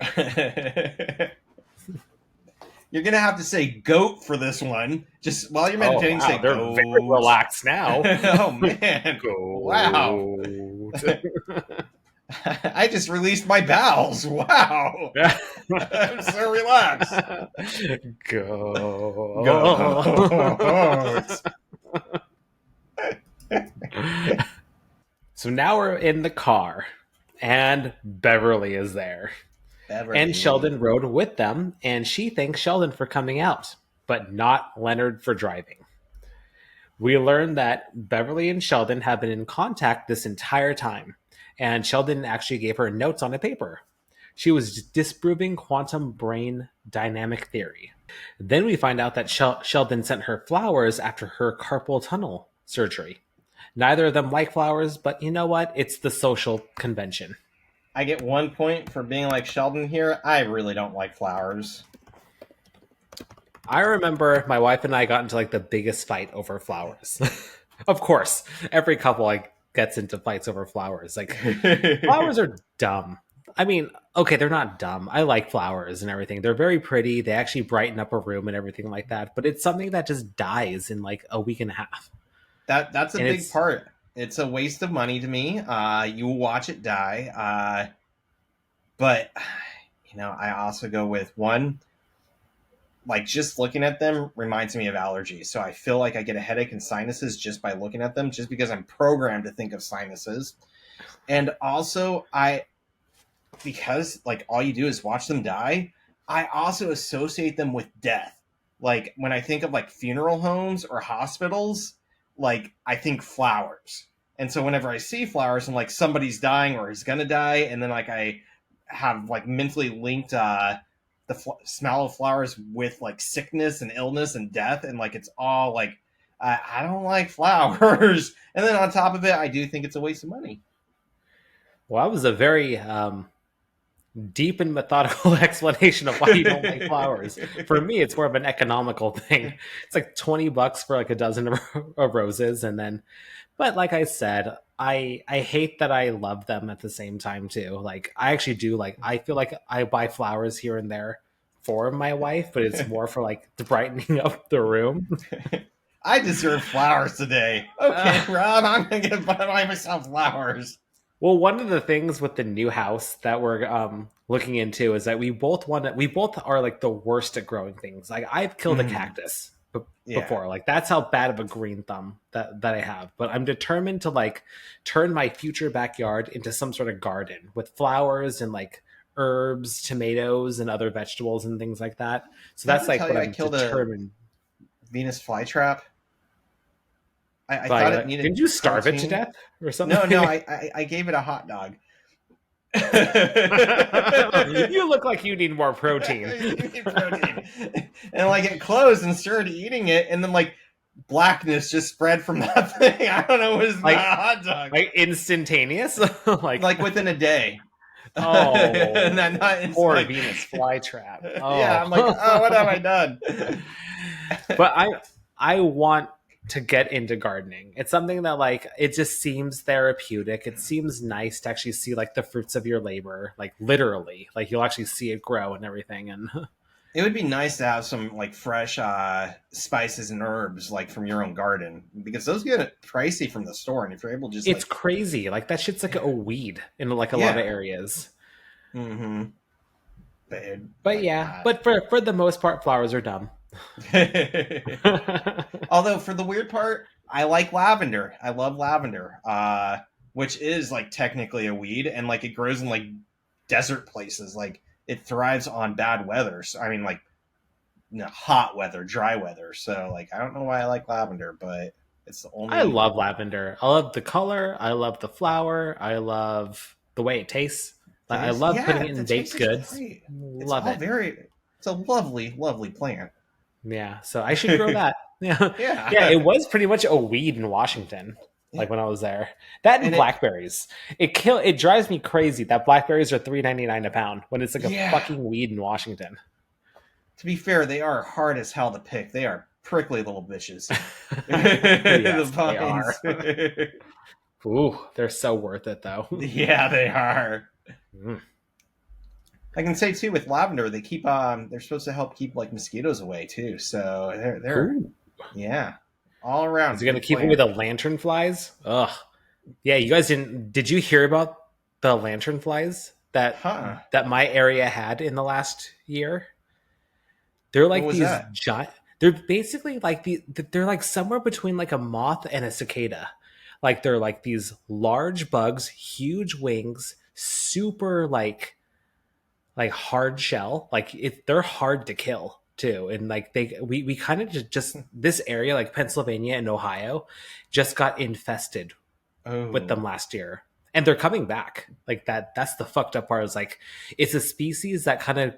You're gonna have to say goat for this one. Just while you're Oh meditating, wow, say they're very goat. relaxed now. Oh man. Wow. Goat. I just released my bowels. Wow. I'm so relaxed. Goat. Goat. So now we're in the car, and Beverly is there. And Beverly. Sheldon rode with them, and she thanks Sheldon for coming out, but not Leonard for driving. We learn that Beverly and Sheldon have been in contact this entire time, and Sheldon actually gave her notes on a paper. She was disproving quantum brain dynamic theory. Then we find out that Sheldon sent her flowers after her carpal tunnel surgery. Neither of them like flowers, but you know what? It's the social convention. I get 1 point for being like Sheldon here. I really don't like flowers. I remember my wife and I got into like the biggest fight over flowers. Of course, every couple like gets into fights over flowers. Like flowers are dumb. I mean, okay, they're not dumb. I like flowers and everything. They're very pretty. They actually brighten up a room and everything like that. But it's something that just dies in like a week and a half. That's a And big it's part. It's a waste of money to me. You will watch it die. But I also go with one. Like just looking at them reminds me of allergies. So I feel like I get a headache and sinuses just by looking at them, just because I'm programmed to think of sinuses. And also, because like all you do is watch them die, I also associate them with death. Like when I think of like funeral homes or hospitals, like I think flowers. And so whenever I see flowers, I'm like somebody's dying or is gonna die, and then like I have like mentally linked the smell of flowers with like sickness and illness and death, and like it's all like I don't like flowers. And then on top of it, I do think it's a waste of money. well, I was a very deep and methodical explanation of why you don't like flowers. For me, it's more of an economical thing. It's like $20 for like a dozen of roses, and then, but like I said, I hate that I love them at the same time too. Like I actually do like I feel like I buy flowers here and there for my wife, but it's more for like the brightening up the room. I deserve flowers today. Okay, Rob, I'm gonna buy myself flowers. Well, one of the things with the new house that we're looking into is that we both are like the worst at growing things. Like I've killed a cactus Yeah. before. Like that's how bad of a green thumb that I have. But I'm determined to like turn my future backyard into some sort of garden with flowers and like herbs, tomatoes, and other vegetables and things like that. So Did I that's ever like tell what you I I'm killed determined. a Venus flytrap? I thought it But needed didn't you starve it to protein. deth or something? No, I gave it a hot dog. You look like you need more protein. Protein. And like it closed and started eating it, and then like blackness just spread from that thing. I don't know, it was Like- not a hot dog. Like instantaneous? Like within a day. Oh, It's poor like- Venus flytrap. Oh. Yeah, I'm like, oh, what have I done? But I want to get into gardening. It's something that like it just seems therapeutic. It seems nice to actually see like the fruits of your labor, like literally, like you'll actually see it grow and everything. And It would be nice to have some like fresh spices and herbs like from your own garden, because those get pricey from the store, and if you're able to just it's crazy. Like that shit's like a weed in like a lot of areas. Mm-hmm. But yeah, but for the most part, flowers are dumb. Although for the weird part, I like lavender. I love lavender, which is like technically a weed, and like it grows in like desert places. Like it thrives on bad weather. So, I mean, like hot weather, dry weather. So like I don't know why I like lavender, but it's the only. I love lavender. I love the color. I love the flower. I love the way it tastes. Like, I love putting it in baked goods. Love it. It's a lovely, lovely plant. Yeah, so I should grow that. Yeah, Yeah. It was pretty much a weed in Washington, like when I was there. That and blackberries. It drives me crazy that blackberries are $3.99 a pound when it's like a fucking weed in Washington. To be fair, they are hard as hell to pick. They are prickly little bitches. Yes, they are. Ooh, they're so worth it though. Yeah, they are. I can say too with lavender, they keep they're supposed to help keep like mosquitoes away too. So they're all around. Is it gonna keep away the lantern flies? Ugh. Yeah, you guys did you hear about the lantern flies that my area had in the last year? They're like these giant. They're basically like they're like somewhere between like a moth and a cicada. Like they're like these large bugs, huge wings, super like hard shell. Like they're hard to kill too. And like we kind of just this area, like Pennsylvania and Ohio, just got infested with them last year. And they're coming back. Like that's the fucked up part, is like it's a species that kind of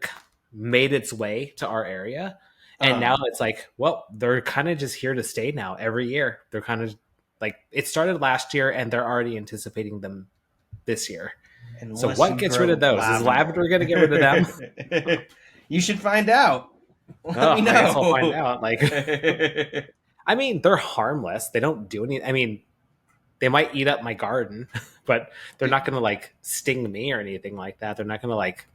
made its way to our area. And now it's like, well, they're kind of just here to stay now every year. They're kind of like, it started last year and they're already anticipating them this year. So what gets rid of those? Lavender. Is lavender going to get rid of them? You should find out. Let me know. I guess I'll find out. Like, I mean, they're harmless. They don't do anything. I mean, they might eat up my garden, but they're not going to like sting me or anything like that. They're not going to like,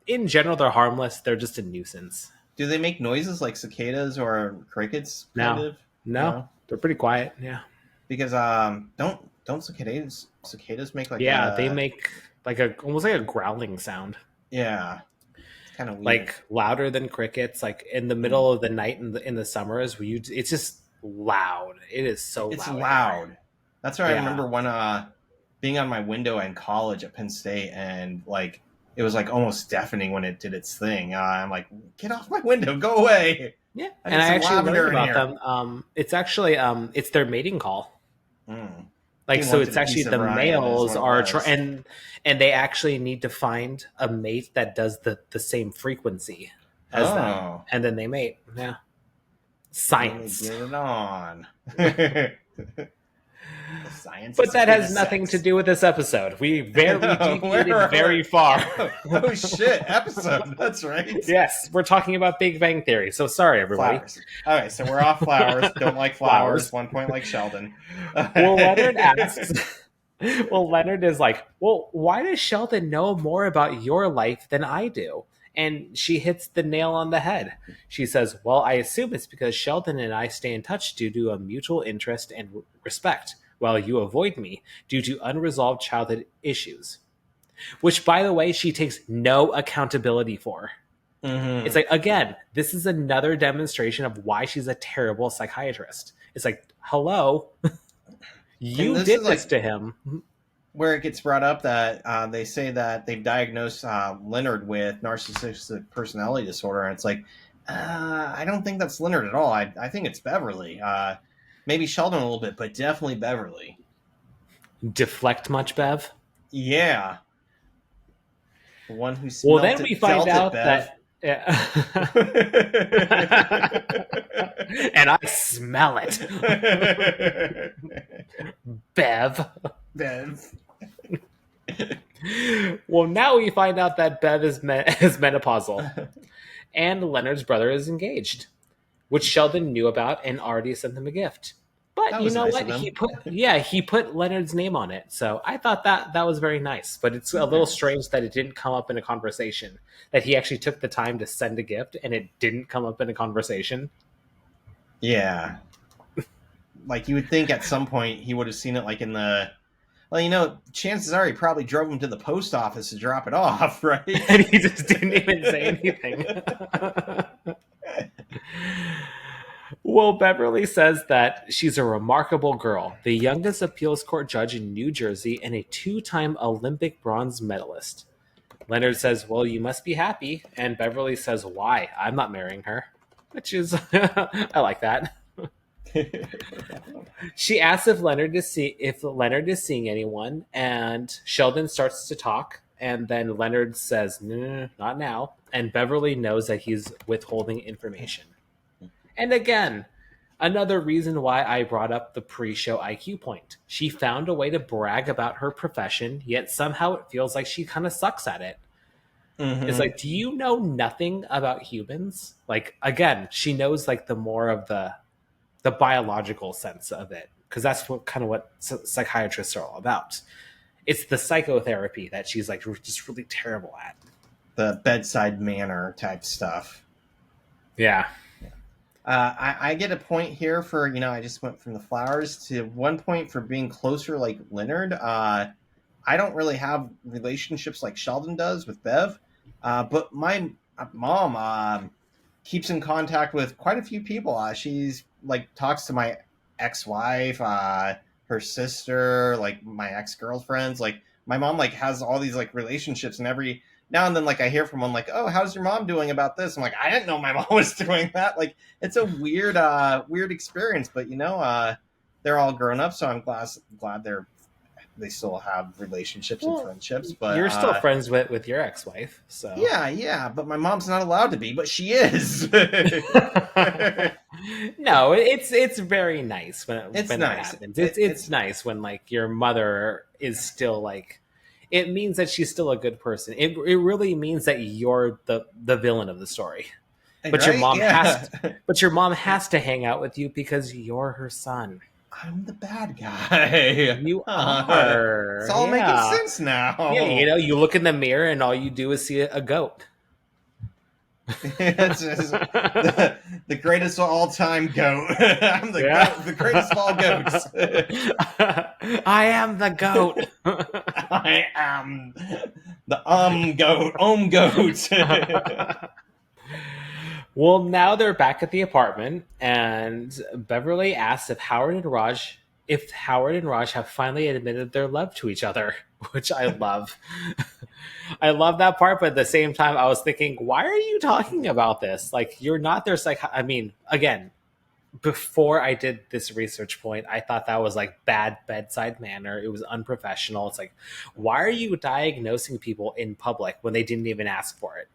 in general, they're harmless. They're just a nuisance. Do they make noises like cicadas or crickets? No, they're pretty quiet. Yeah, because don't cicadas make like they make like almost like a growling sound. Yeah, it's kind of weird. Like louder than crickets. Like in the middle of the night in the summers, it's just loud. It is so it's loud. Loud. That's why I remember when being on my window in college at Penn State, and like it was like almost deafening when it did its thing. I'm like, get off my window, go away. Yeah, and I actually learned about them. It's actually it's their mating call. Like, so it's actually the males are and they actually need to find a mate that does the same frequency as them, and then they mate. Yeah, science. Get it on. The science But is that good has as nothing to sex. do with this episode. We deviated Where very far. oh shit, episode. That's right. Yes, we're talking about Big Bang Theory. So sorry, everybody. Flowers. Okay, so we're off flowers. Don't like flowers. Flowers. 1 point like Sheldon. Well, Leonard asks. Well, Leonard is like, well, why does Sheldon know more about your life than I do? And she hits the nail on the head. She says, well, I assume it's because Sheldon and I stay in touch due to a mutual interest and respect, while you avoid me due to unresolved childhood issues. Which, by the way, she takes no accountability for. Mm-hmm. It's like, again, this is another demonstration of why she's a terrible psychiatrist. It's like, hello, you did this to him. Where it gets brought up that they say that they've diagnosed Leonard with narcissistic personality disorder, and it's like, I don't think that's Leonard at all. I think it's Beverly. Maybe Sheldon a little bit, but definitely Beverly. Deflect much, Bev? Yeah. The one who smelled well, then we find out that... Yeah. And I smell it. Bev. Well, now we find out that Bev is menopausal. And Leonard's brother is engaged, which Sheldon knew about and already sent them a gift. But you know nice what? He put Leonard's name on it. So I thought that was very nice. But it's a little strange that it didn't come up in a conversation. That he actually took the time to send a gift and it didn't come up in a conversation. Yeah. Like you would think at some point he would have seen it like in the... Well, chances are he probably drove him to the post office to drop it off, right? And he just didn't even say anything. Well, Beverly says that she's a remarkable girl, the youngest appeals court judge in New Jersey, and a 2-time Olympic bronze medalist. Leonard says, well, you must be happy. And Beverly says, why? I'm not marrying her. Which is, I like that. She asks if Leonard is seeing anyone, and Sheldon starts to talk, and then Leonard says, no, not now. And Beverly knows that he's withholding information. And again, another reason why I brought up the pre-show IQ point. She found a way to brag about her profession, yet somehow it feels like she kind of sucks at it. Mm-hmm. It's like, do you know nothing about humans? Like, again, she knows like the more of the biological sense of it, because that's what psychiatrists are all about. It's the psychotherapy that she's like just really terrible at. The bedside manner type stuff. Yeah. I get a point here for, I just went from the flowers to 1 point for being closer like Leonard. I don't really have relationships like Sheldon does with Bev, but my mom keeps in contact with quite a few people. She's like talks to my ex-wife, her sister, like my ex-girlfriends. Like my mom like has all these like relationships, and every now and then like I hear from one like, oh, how's your mom doing about this? I'm like, I didn't know my mom was doing that. Like it's a weird experience, but they're all grown up, so I'm glad they still have relationships and friendships. But you're still friends with your ex-wife, so yeah. But my mom's not allowed to be, but she is. No, it's very nice when nice. That happens. It's nice when like your mother is still like. It means that she's still a good person. It really means that you're the villain of the story. But right? your mom has to hang out with you because you're her son. I'm the bad guy. You are. It's all making sense now. Yeah, you look in the mirror and all you do is see a goat. It's just the greatest of all time goat. I'm the greatest of all goats. I am the goat. I am the goat. Well, now they're back at the apartment, and Beverly asks if Howard and Raj have finally admitted their love to each other, which I love. I love that part, but at the same time, I was thinking, why are you talking about this? Like, you're not their I mean, again, before I did this research point, I thought that was like bad bedside manner. It was unprofessional. It's like, why are you diagnosing people in public when they didn't even ask for it?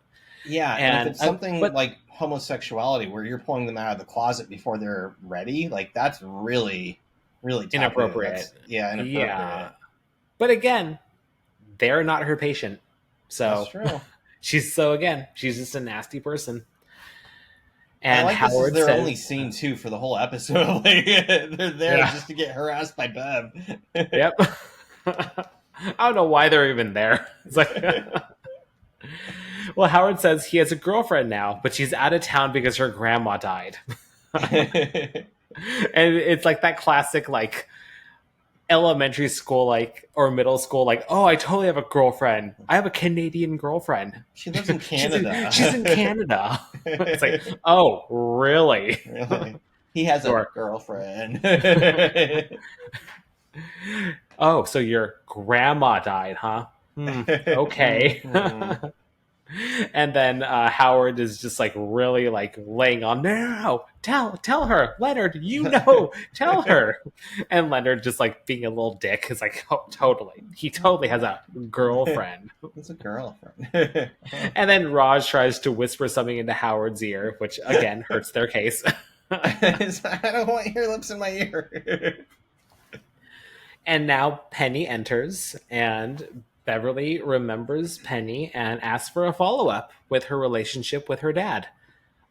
Yeah, and if it's something like homosexuality where you're pulling them out of the closet before they're ready, like that's really really taboo. inappropriate. That's Yeah. inappropriate. But again, they're not her patient. That's So true. she's just a nasty person. I And like this is Howard their only says, scene too for the whole episode. Like, they're there yeah, just to get harassed by Bev. yep. I don't know why they're even there. It's like, well, Howard says he has a girlfriend now, but she's out of town because her grandma died. And it's like that classic, like, elementary school, like, or middle school, like, oh, I totally have a girlfriend. I have a Canadian girlfriend. She lives in Canada. She's in Canada. It's like, oh, really? Really? He has a girlfriend. Oh, so your grandma died, huh? Okay. Mhm. And then Howard is just like really like laying on, no, tell her, Leonard, tell her. And Leonard just like being a little dick is like, oh, totally. He totally has a girlfriend. It's a girlfriend. And then Raj tries to whisper something into Howard's ear, which again hurts their case. I don't want your lips in my ear. And now Penny enters, and Beverly remembers Penny and asks for a follow up with her relationship with her dad.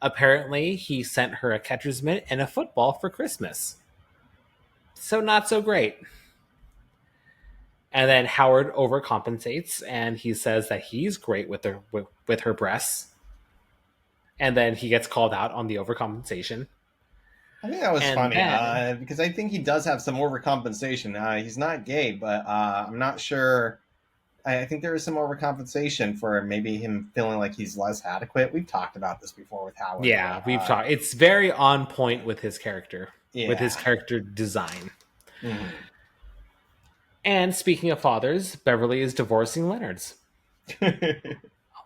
Apparently, he sent her a catcher's mitt and a football for Christmas. So, not so great. And then Howard overcompensates, and he says that he's great with her breasts. And then he gets called out on the overcompensation. I think that was And funny then- because I think he does have some overcompensation. He's not gay, but I'm not sure. I think there is some overcompensation for maybe him feeling like he's less adequate. We've talked about this before with Howard. Yeah, we've talked. It's very on point with his character, with his Yeah. character design. Mhm. And speaking of fathers, Beverly is divorcing Leonard's.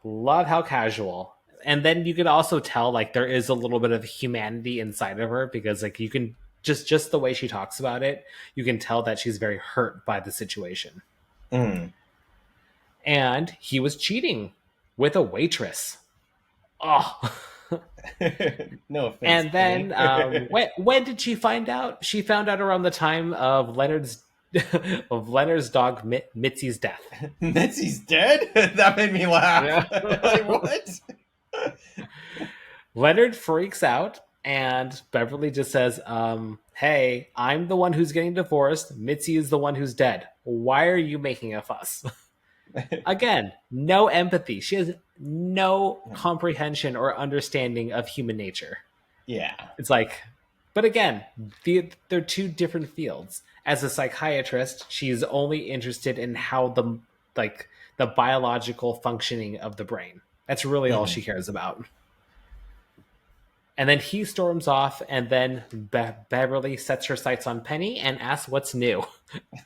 Love how casual. And then you can also tell like there is a little bit of humanity inside of her because like you can just the way she talks about it, you can tell that she's very hurt by the situation. Mhm. And he was cheating with a waitress. Oh. No offense. And then Penny. when did she find out? She found out around the time of Leonard's dog Mitzi's death. Mitzi's dead? That made me laugh. Yeah. Like, what? Leonard freaks out, and Beverly just says, hey, I'm the one who's getting divorced. Mitzi is the one who's dead. Why are you making a fuss? Again, no empathy. She has no comprehension or understanding of human nature. Yeah. It's like, but again, they're two different fields. As a psychiatrist, she's only interested in how the biological functioning of the brain. That's really all she cares about. And then he storms off, and then Beverly sets her sights on Penny and asks what's new.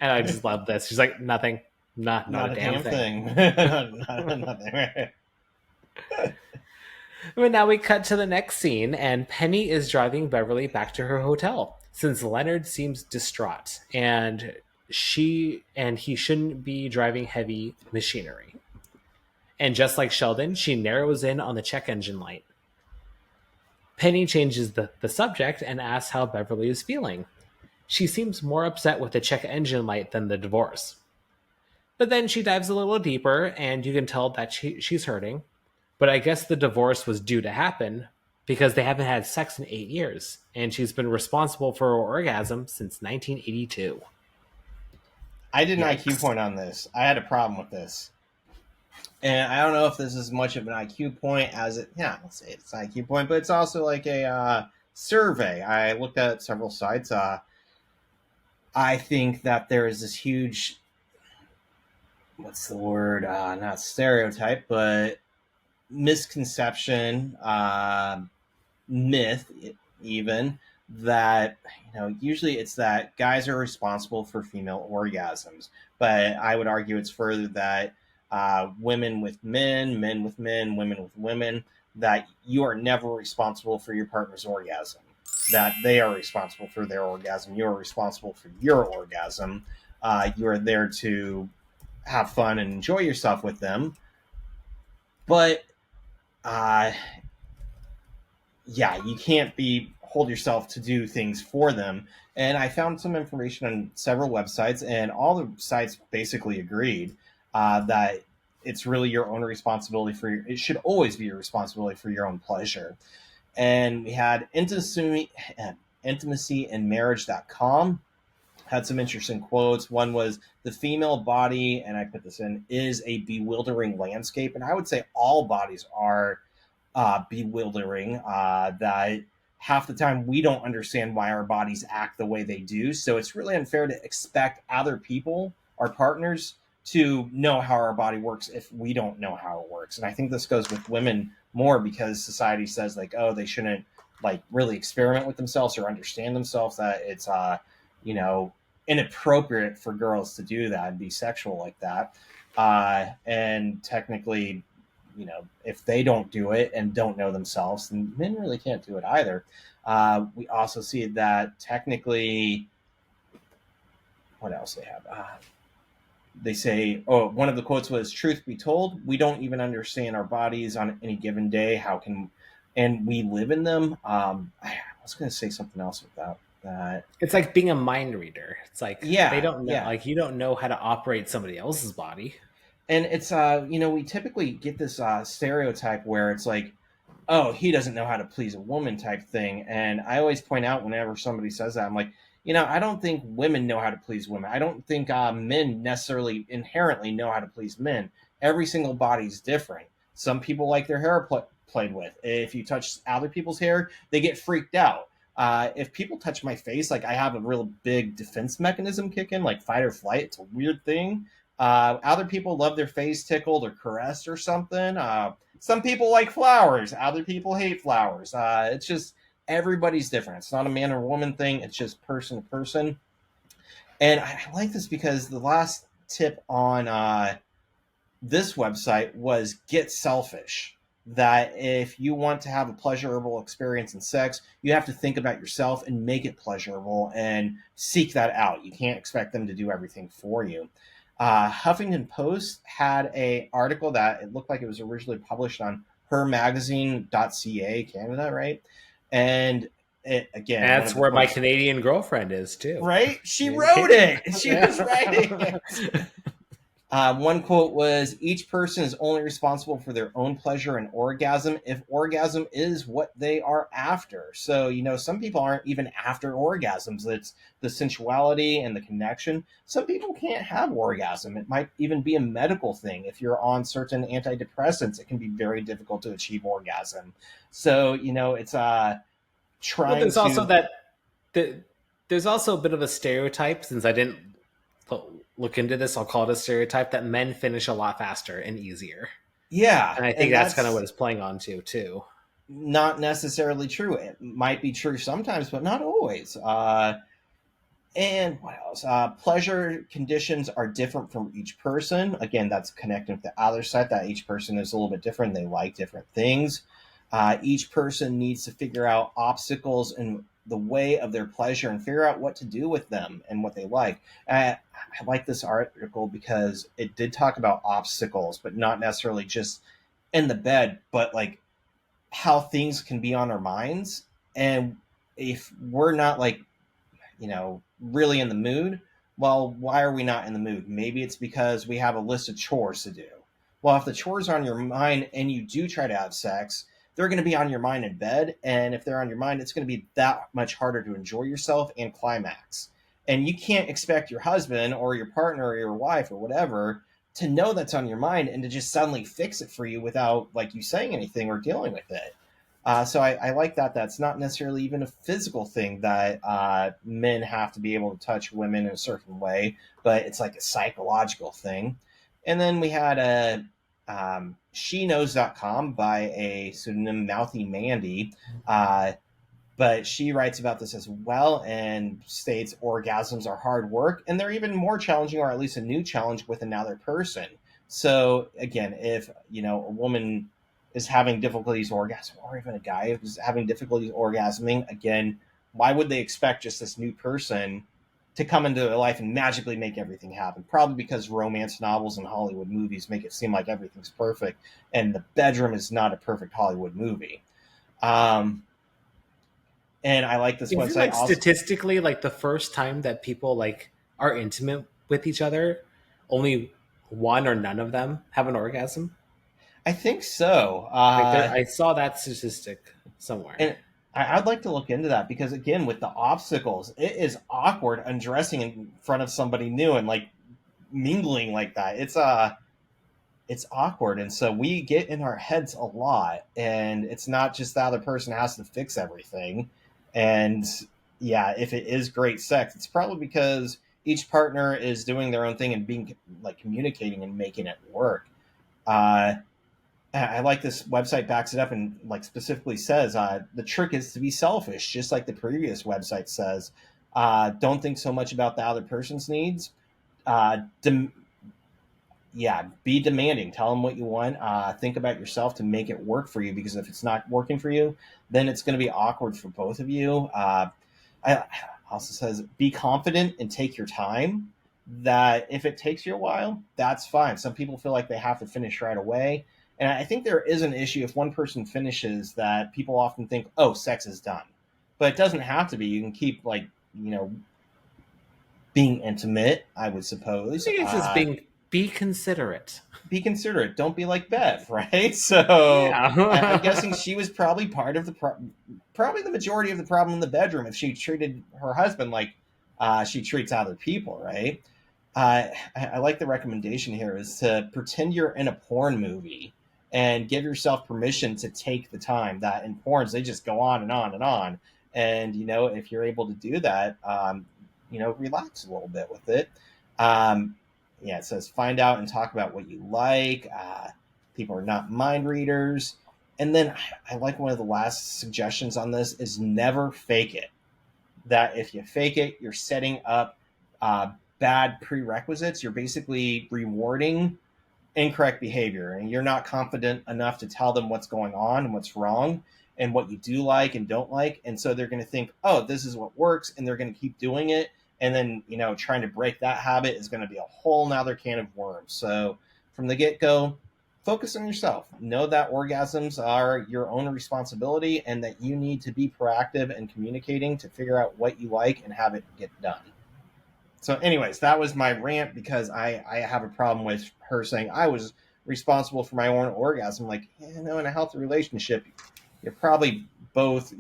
And I just love this. She's like, nothing. Not a damn thing. Nothing. But now we cut to the next scene, and Penny is driving Beverly back to her hotel since Leonard seems distraught, and he shouldn't be driving heavy machinery. And just like Sheldon, she narrows in on the check engine light. Penny changes the subject and asks how Beverly is feeling. She seems more upset with the check engine light than the divorce. But then she dives a little deeper, and you can tell that she's hurting. But I guess the divorce was due to happen because they haven't had sex in 8 years, and she's been responsible for her orgasm since 1982. I did an Yikes. IQ point on this. I had a problem with this. And I don't know if this is much of an IQ point as it, yeah, let's say it's an IQ point, but it's also like a survey. I looked at several sites. I think that there is this huge, what's the word? Not stereotype, but misconception, myth, even, that usually it's that guys are responsible for female orgasms. But I would argue it's further that women with men, men with men, women with women, that you are never responsible for your partner's orgasm. That they are responsible for their orgasm. You are responsible for your orgasm. You are there to have fun and enjoy yourself with them. But, yeah, you can't be hold yourself to do things for them. And I found some information on several websites, and all the sites basically agreed that it's really your own responsibility it should always be your responsibility for your own pleasure. And we had intimacyandmarriage.com had some interesting quotes. One was, the female body, and I put this in, is a bewildering landscape. And I would say all bodies are bewildering, that half the time we don't understand why our bodies act the way they do. So it's really unfair to expect other people, our partners, to know how our body works if we don't know how it works. And I think this goes with women more, because society says like, oh, they shouldn't like really experiment with themselves or understand themselves, that it's inappropriate for girls to do that and be sexual like that. And technically, if they don't do it and don't know themselves, then men really can't do it either. We also see that technically, what else they have? They say, one of the quotes was, truth be told, we don't even understand our bodies on any given day. And we live in them. I was going to say something else with that. It's like being a mind reader. It's like, they don't know, yeah. like you don't know how to operate somebody else's body. And it's, we typically get this stereotype where it's like, oh, he doesn't know how to please a woman type thing. And I always point out whenever somebody says that, I'm like, I don't think women know how to please women. I don't think men necessarily inherently know how to please men. Every single body's different. Some people like their hair played with. If you touch other people's hair, they get freaked out. If people touch my face, like I have a real big defense mechanism kick in, like fight or flight. It's a weird thing. Other people love their face tickled or caressed or something. Some people like flowers. Other people hate flowers. It's just, everybody's different. It's not a man or woman thing. It's just person to person. And I like this because the last tip on this website was get selfish. That if you want to have a pleasurable experience in sex, you have to think about yourself and make it pleasurable and seek that out. You can't expect them to do everything for you. Huffington Post had an article that it looked like it was originally published on hermagazine.ca, Canada, right? And again, that's where my Canadian girlfriend is too. Right? She wrote it. She was writing it. One quote was, each person is only responsible for their own pleasure and orgasm if orgasm is what they are after. So, some people aren't even after orgasms. It's the sensuality and the connection. Some people can't have orgasm. It might even be a medical thing. If you're on certain antidepressants, it can be very difficult to achieve orgasm. So, it's trying there's also there's also a bit of a stereotype, since I didn't look into this, I'll call it a stereotype, that men finish a lot faster and easier. Yeah. And I think that's kind of what it's playing on to, too. Not necessarily true. It might be true sometimes, but not always. And what else? Pleasure conditions are different from each person. Again, that's connected with the other side, that each person is a little bit different. They like different things. Each person needs to figure out obstacles in the way of their pleasure and figure out what to do with them and what they like. I like this article because it did talk about obstacles, but not necessarily just in the bed, but like how things can be on our minds. And if we're not really in the mood, well, why are we not in the mood? Maybe it's because we have a list of chores to do. Well, if the chores are on your mind and you do try to have sex, they're going to be on your mind in bed. And if they're on your mind, it's going to be that much harder to enjoy yourself and climax. And you can't expect your husband or your partner or your wife or whatever to know that's on your mind and to just suddenly fix it for you without you saying anything or dealing with it. So I like that. That's not necessarily even a physical thing that men have to be able to touch women in a certain way, but it's like a psychological thing. And then we had sheknows.com by a pseudonym Mouthy Mandy. But she writes about this as well and states orgasms are hard work, and they're even more challenging, or at least a new challenge with another person. So again, if a woman is having difficulties orgasming, or even a guy who's having difficulties orgasming, again, why would they expect just this new person to come into their life and magically make everything happen? Probably because romance novels and Hollywood movies make it seem like everything's perfect, and the bedroom is not a perfect Hollywood movie. And I like this Is it website like also. statistically like the first time that people like are intimate with each other, only one or none of them have an orgasm? I think so. Like there, I saw that statistic somewhere. And I'd like to look into that because, again, with the obstacles, it is awkward undressing in front of somebody new and like mingling like that. It's awkward, and so we get in our heads a lot, and it's not just the other person has to fix everything. And yeah, if it is great sex, it's probably because each partner is doing their own thing and being like communicating and making it work. Uh, I like this website backs it up and like specifically says the trick is to be selfish, just like the previous website says. Don't think so much about the other person's needs. Uh, dem- yeah, be demanding. Tell them what you want. Think about yourself to make it work for you, because if it's not working for you, then it's going to be awkward for both of you. I also says be confident and take your time. That if it takes you a while, that's fine. Some people feel like they have to finish right away. And I think there is an issue if one person finishes that people often think, oh, sex is done. But it doesn't have to be. You can keep like, being intimate, I would I suppose. think it's just being be considerate. Be considerate. Don't be like Bev, right? So I'm guessing Yeah. she was probably part of probably the majority of the problem in the bedroom if she treated her husband like she treats other people, right? I like the recommendation here is to pretend you're in a porn movie and give yourself permission to take the time. That in porns they just go on and on and on, and if you're able to do that, relax a little bit with it. Um, yeah, it says find out and talk about what you like. People are not mind readers. And then I like one of the last suggestions on this is never fake it. That if you fake it, you're setting up bad prerequisites. You're basically rewarding incorrect behavior, and you're not confident enough to tell them what's going on and what's wrong and what you do like and don't like. And so they're going to think, oh, this is what works, and they're going to keep doing it. And then, trying to break that habit is going to be a whole nother can of worms. So from the get go, focus on yourself. Know that orgasms are your own responsibility and that you need to be proactive and communicating to figure out what you like and have it get done. So, anyways, that was my rant because I have a problem with her saying I was responsible for my own orgasm. Like, in a healthy relationship, you're probably both,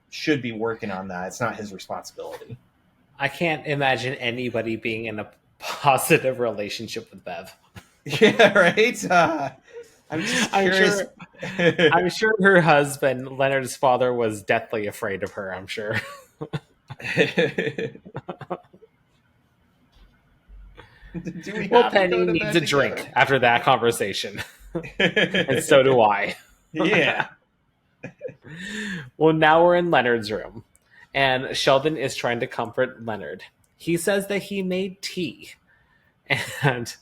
should be working on that. It's not his responsibility. I can't imagine anybody being in a positive relationship with Bev. Yeah, right. I'm just I'm curious. sure. I'm sure her husband, Leonard's father, was deathly afraid of her. I'm sure. Do we Well, have to go Penny to needs bed a drink together? after that conversation, and so do I. Yeah. Well, now we're in Leonard's room, and Sheldon is trying to comfort Leonard. He says that he made tea, and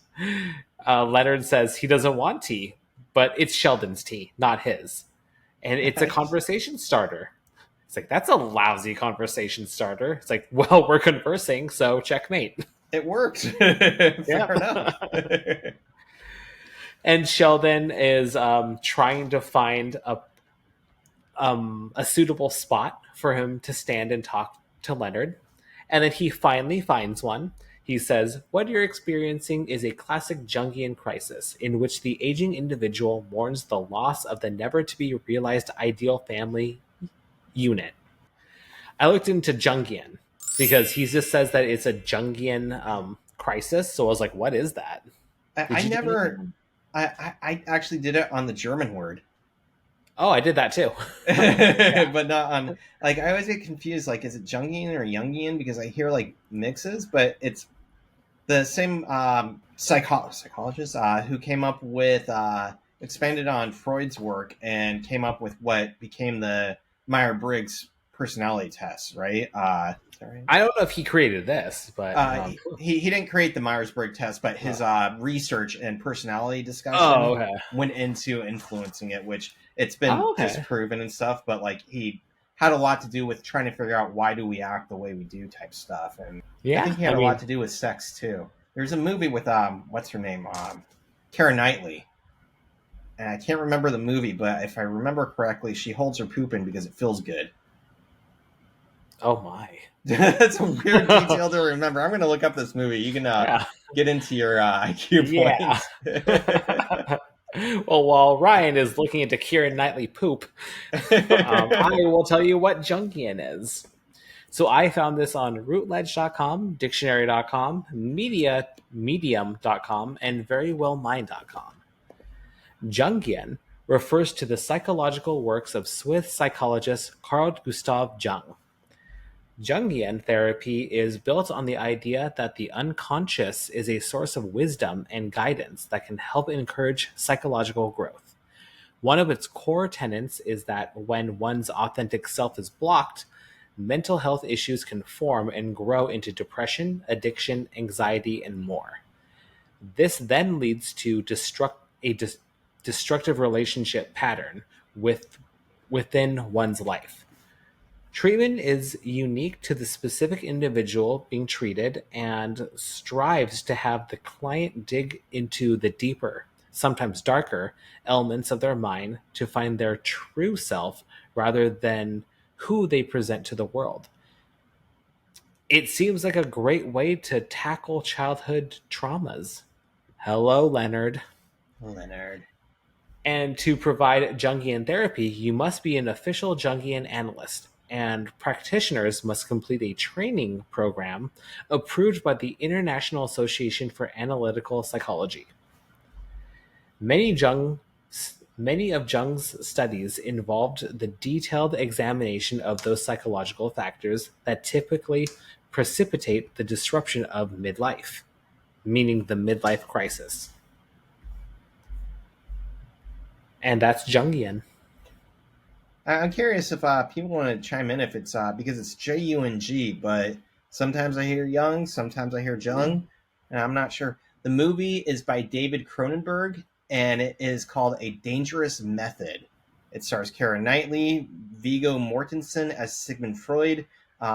Leonard says he doesn't want tea, but it's Sheldon's tea, not his. And it's a Nice. conversation starter. It's like, that's a lousy conversation starter. It's like, well, we're conversing, so checkmate. It worked. Fair enough. Yeah. And Sheldon is trying to find a suitable spot for him to stand and talk to Leonard. And then he finally finds one. He says, what you're experiencing is a classic Jungian crisis in which the aging individual mourns the loss of the never to be realized ideal family unit. I looked into Jungian because he just says that it's a Jungian crisis. So I was like, what is that? I Did you do never. anything? I actually did it on the German word. Oh, I did that too. Yeah. But not on, like, I always get confused, like, is it Jungian or Jungian, because I hear like mixes, but it's the same psychologist who came up with expanded on Freud's work and came up with what became the Myers-Briggs personality test, right? Is that right? I don't know if he created this, but He didn't create the Myers-Briggs test, but his research and personality oh, discussion okay. went into influencing it, which it's been disproven and stuff. But like he had a lot to do with trying to figure out why do we act the way we do type stuff, and Yeah, I think he had a lot to do with sex too. There's a movie with what's her name, Keira Knightley, and I can't remember the movie, but if I remember correctly, she holds her poop in because it feels good. Oh my. That's a weird detail to remember. I'm going to look up this movie. You can Yeah. get into your IQ Yeah. points. Well, while Ryan is looking into Keira Knightley poop, I will tell you what Jungian is. So I found this on rootledge.com, dictionary.com, medium.com, and verywellmind.com. Jungian refers to the psychological works of Swiss psychologist Carl Gustav Jung. Jungian therapy is built on the idea that the unconscious is a source of wisdom and guidance that can help encourage psychological growth. One of its core tenets is that when one's authentic self is blocked, mental health issues can form and grow into depression, addiction, anxiety, and more. This then leads to destructive relationship pattern within one's life. Treatment is unique to the specific individual being treated and strives to have the client dig into the deeper, sometimes darker, elements of their mind to find their true self rather than who they present to the world. It seems like a great way to tackle childhood traumas. Hello, Leonard. Leonard. And to provide Jungian therapy, you must be an official Jungian analyst, and practitioners must complete a training program approved by the International Association for Analytical Psychology. Many of Jung's studies involved the detailed examination of those psychological factors that typically precipitate the disruption of midlife, meaning the midlife crisis. And that's Jungian. I'm curious if people want to chime in if it's because it's Jung, but sometimes I hear Young, sometimes I hear Jung, and I'm not sure. The movie is by David Cronenberg, and it is called A Dangerous Method. It stars Keira Knightley, Viggo Mortensen as Sigmund Freud,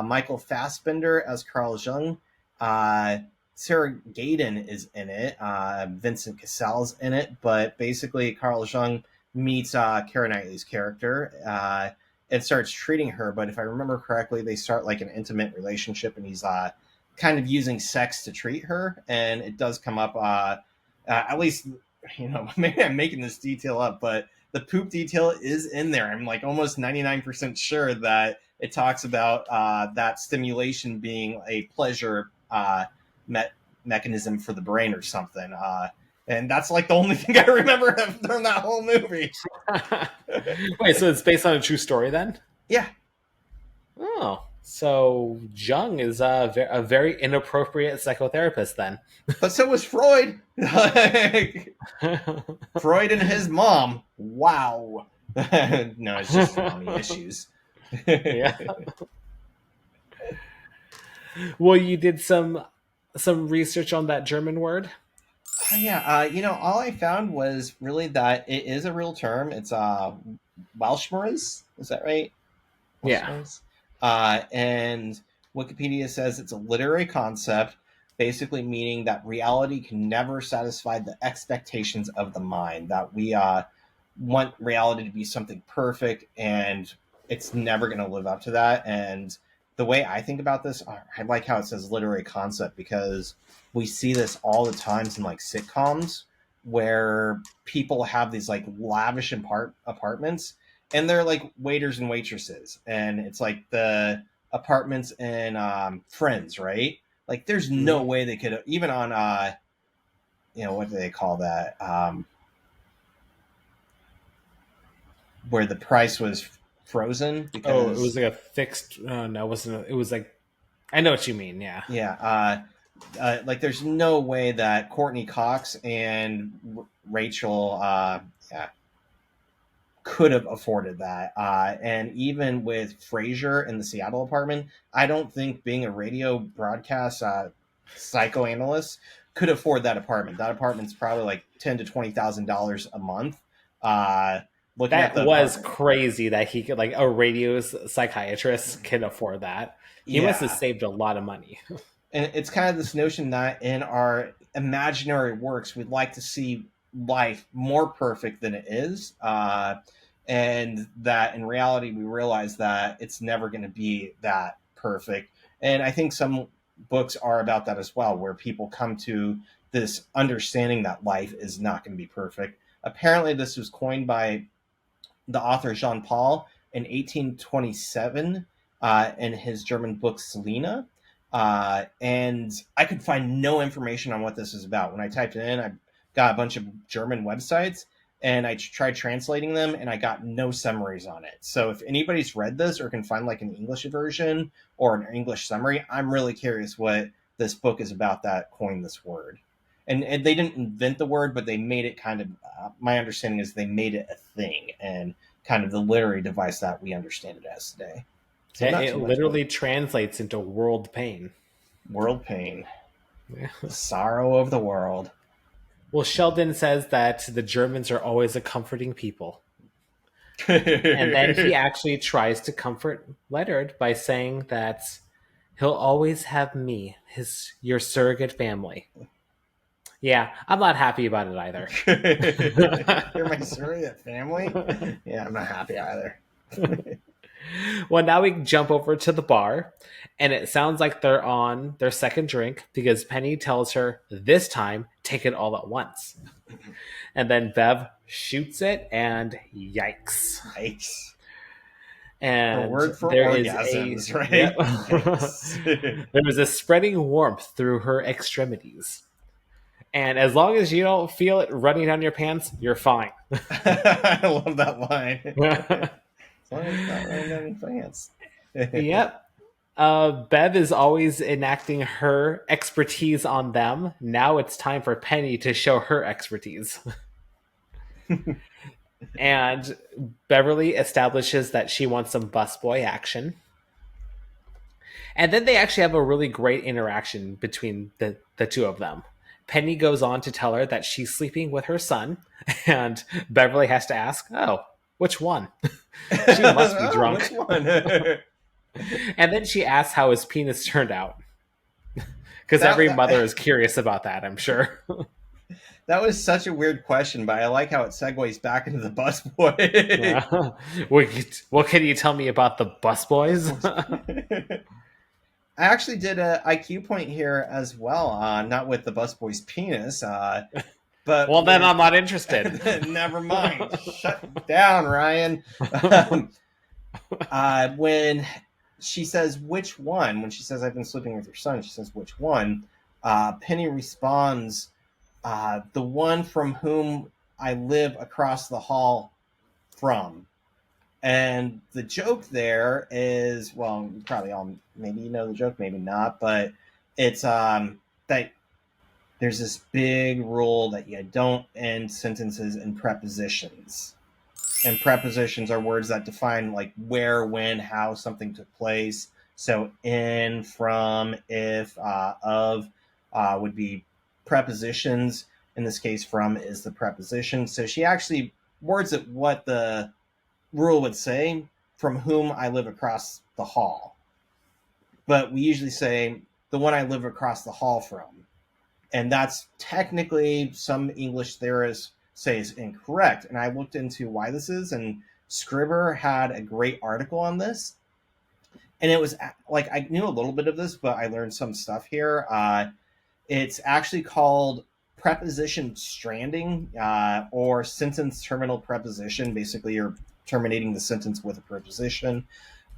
Michael Fassbender as Carl Jung, Sarah Gadon is in it, Vincent Cassel's in it, but basically Carl Jung meets Keira Knightley's character and starts treating her. But if I remember correctly, they start like an intimate relationship, and he's kind of using sex to treat her. And it does come up, at least, maybe I'm making this detail up, but the poop detail is in there. I'm like almost 99% sure that it talks about that stimulation being a pleasure mechanism for the brain or something. And that's like the only thing I remember from that whole movie. Wait, so it's based on a true story then? Yeah. Oh, so Jung is a very inappropriate psychotherapist then. But so was Freud. Freud and his mom. Wow. No, it's just mommy issues. Yeah. Well, you did some research on that German word. Yeah, all I found was really that it is a real term. It's Weltschmerz, is that right? Yeah. And Wikipedia says it's a literary concept, basically meaning that reality can never satisfy the expectations of the mind, that we want reality to be something perfect, and it's never going to live up to that. And the way I think about this, I like how it says literary concept, because we see this all the times in like sitcoms where people have these like lavish apartments, and they're like waiters and waitresses, and it's like the apartments in Friends, right? Like there's no way they could, even on what do they call that, where the price was frozen because it was like a fixed. No, it wasn't. It was like, I know what you mean. Yeah. Yeah. Like there's no way that Courtney Cox and Rachel could have afforded that. And even with Frasier in the Seattle apartment, I don't think being a radio broadcast psychoanalyst could afford that apartment. That apartment's probably like $10,000 to $20,000 a month. That was crazy that he could, like, a radio psychiatrist can afford that. He must have saved a lot of money. And it's kind of this notion that in our imaginary works, we'd like to see life more perfect than it is. And that in reality, we realize that it's never going to be that perfect. And I think some books are about that as well, where people come to this understanding that life is not going to be perfect. Apparently, this was coined by the author Jean Paul in 1827 in his German book Selina. And I could find no information on what this is about. When I typed it in, I got a bunch of German websites and I tried translating them and I got no summaries on it. So if anybody's read this or can find like an English version or an English summary, I'm really curious what this book is about that coined this word. And they didn't invent the word, but they made it kind of, my understanding is they made it a thing and kind of the literary device that we understand it as today. So it literally translates into world pain. World pain. Yeah. The sorrow of the world. Well, Sheldon says that the Germans are always a comforting people. And then he actually tries to comfort Leonard by saying that he'll always have me, your surrogate family. Yeah, I'm not happy about it either. You're my surrogate family? Yeah, I'm not happy either. Well, now we jump over to the bar, and it sounds like they're on their second drink because Penny tells her, this time, take it all at once. And then Bev shoots it, and yikes. Yikes. And a word for orgasms, right? Yep. There was a spreading warmth through her extremities. And as long as you don't feel it running down your pants, you're fine. I love that line. As long as it's not running down your pants. Yep. Bev is always enacting her expertise on them. Now it's time for Penny to show her expertise. And Beverly establishes that she wants some busboy action. And then they actually have a really great interaction between the two of them. Penny goes on to tell her that she's sleeping with her son, and Beverly has to ask, oh, which one? She must be drunk. Which one? And then she asks how his penis turned out. Because every mother is curious about that, I'm sure. That was such a weird question, but I like how it segues back into the busboy. What can you tell me about the busboys? I actually did an IQ point here as well, not with the busboy's penis, but well, then I'm not interested. Never mind. Shut down, Ryan. When she says which one, when she says I've been sleeping with your son, she says which one. Penny responds, the one from whom I live across the hall from. And the joke there is, well, probably all, maybe you know the joke, maybe not, but it's that there's this big rule that you don't end sentences in prepositions. And prepositions are words that define like where, when, how something took place. So in, from, if, of would be prepositions. In this case, from is the preposition. So she actually words it what the rule would say, from whom I live across the hall. But we usually say the one I live across the hall from. And that's technically, some English theorists say is incorrect. And I looked into why this is, and Scribner had a great article on this. And it was like, I knew a little bit of this, but I learned some stuff here. It's actually called preposition stranding, or sentence terminal preposition. Basically, you're terminating the sentence with a preposition.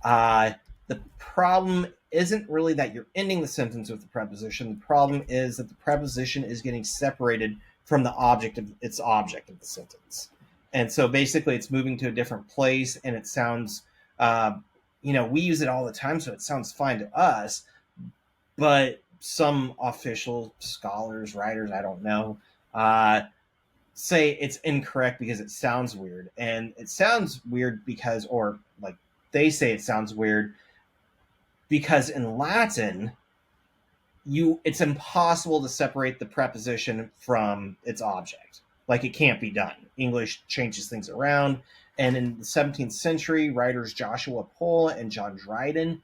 The problem isn't really that you're ending the sentence with the preposition. The problem is that the preposition is getting separated from the object of the sentence. And so basically it's moving to a different place, and it sounds, we use it all the time, so it sounds fine to us, but some official scholars, writers, I don't know, say it's incorrect because it sounds weird. And it sounds weird because, or like they say it sounds weird because in Latin, it's impossible to separate the preposition from its object. Like, it can't be done. English changes things around. And in the 17th century, writers Joshua Pohl and John Dryden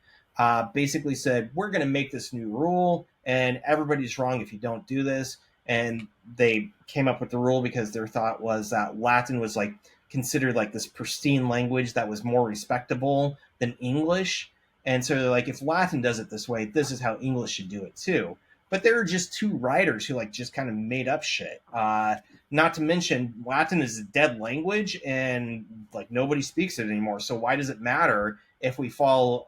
basically said, we're going to make this new rule, and everybody's wrong if you don't do this. And they came up with the rule because their thought was that Latin was like considered like this pristine language that was more respectable than English. And so they're like, if Latin does it this way, this is how English should do it too. But there are just two writers who like just kind of made up shit. Not to mention Latin is a dead language and like nobody speaks it anymore. So why does it matter if we follow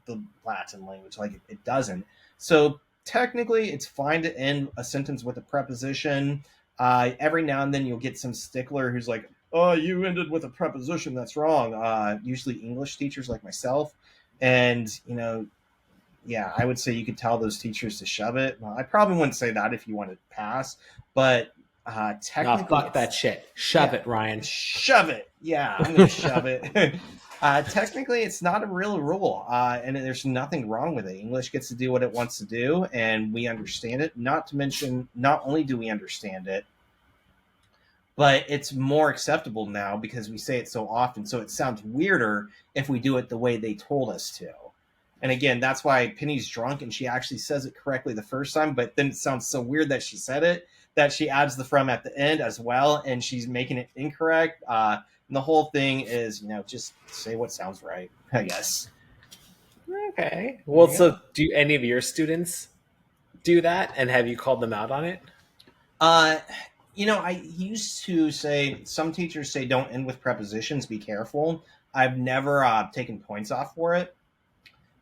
the Latin language? Like it doesn't. So technically it's fine to end a sentence with a preposition. Every now and then you'll get some stickler who's like, oh, you ended with a preposition, that's wrong. Usually English teachers like myself. And, yeah, I would say you could tell those teachers to shove it. Well, I probably wouldn't say that if you want to pass, but technically... No, fuck that shit. Shove it, Ryan. Shove it. Yeah, I'm going to shove it. Technically, it's not a real rule, and there's nothing wrong with it. English gets to do what it wants to do, and we understand it. Not to mention, not only do we understand it, but it's more acceptable now because we say it so often. So it sounds weirder if we do it the way they told us to. And again, that's why Penny's drunk and she actually says it correctly the first time, but then it sounds so weird that she said it that she adds the from at the end as well, and she's making it incorrect. And the whole thing is, just say what sounds right, I guess. Okay. Well, so do any of your students do that, and have you called them out on it? I used to say, some teachers say don't end with prepositions, be careful. I've never taken points off for it.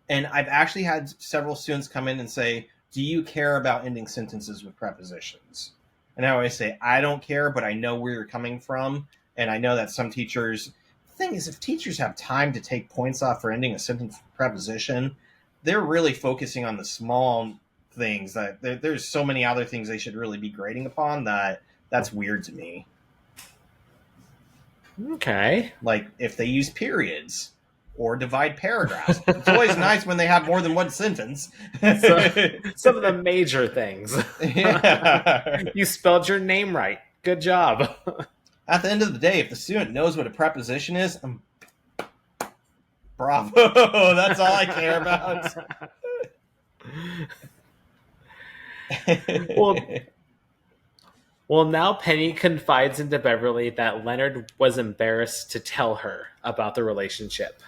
And I've actually had several students come in and say, do you care about ending sentences with prepositions? And I always say, I don't care, but I know where you're coming from. And I know that some teachers, the thing is, if teachers have time to take points off for ending a sentence with preposition, they're really focusing on the small things. That there's so many other things they should really be grading upon that's weird to me. Okay. Like if they use periods or divide paragraphs. It's always nice when they have more than one sentence. Some of the major things. Yeah. You spelled your name right. Good job. At the end of the day, if the student knows what a preposition is, bravo. That's all I care about. Well, now Penny confides into Beverly that Leonard was embarrassed to tell her about the relationship.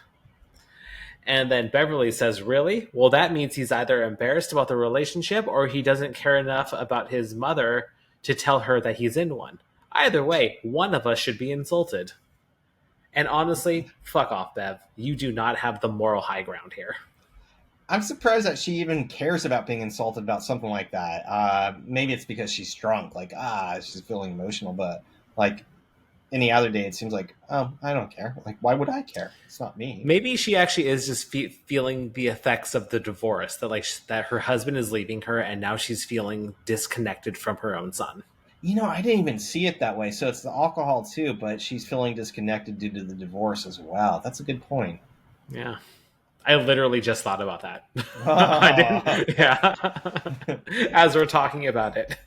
And then Beverly says, really? Well, that means he's either embarrassed about the relationship or he doesn't care enough about his mother to tell her that he's in one. Either way, one of us should be insulted. And honestly, fuck off, Bev. You do not have the moral high ground here. I'm surprised that she even cares about being insulted about something like that. Maybe it's because she's drunk. Like, she's feeling emotional. But, like, any other day, it seems like, oh, I don't care. Like, why would I care? It's not me. Maybe she actually is just feeling the effects of the divorce. That her husband is leaving her, and now she's feeling disconnected from her own son. I didn't even see it that way. So it's the alcohol, too. But she's feeling disconnected due to the divorce as well. That's a good point. Yeah. I literally just thought about that. I didn't. Yeah. As we're talking about it.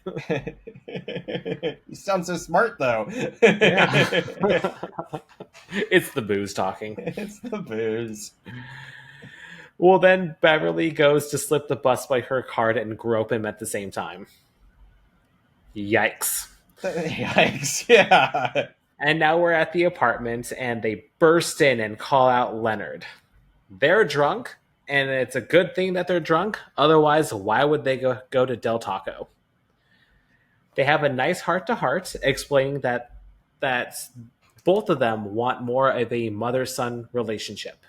You sound so smart, though. Yeah. It's the booze talking. It's the booze. Well, then Beverly goes to slip the bus boy her card and grope him at the same time. Yikes. Yikes, yeah. And now we're at the apartment, and they burst in and call out Leonard. They're drunk, and it's a good thing that they're drunk. Otherwise, why would they go to Del Taco? They have a nice heart-to-heart, explaining that both of them want more of a mother-son relationship.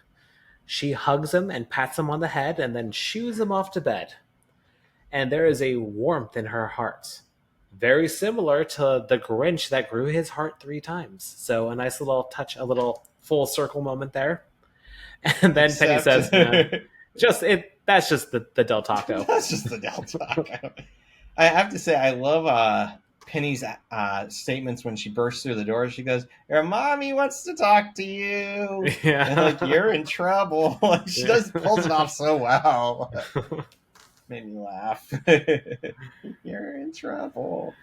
She hugs him and pats him on the head and then shoos him off to bed. And there is a warmth in her heart. Very similar to the Grinch that grew his heart 3 times. So a nice little touch, a little full circle moment there. And then Penny says, that's just the Del Taco. That's just the Del Taco. I have to say, I love Penny's statements when she bursts through the door. She goes, your mommy wants to talk to you. Yeah. And like, you're in trouble. She just pulls it off so well. Made me laugh. You're in trouble.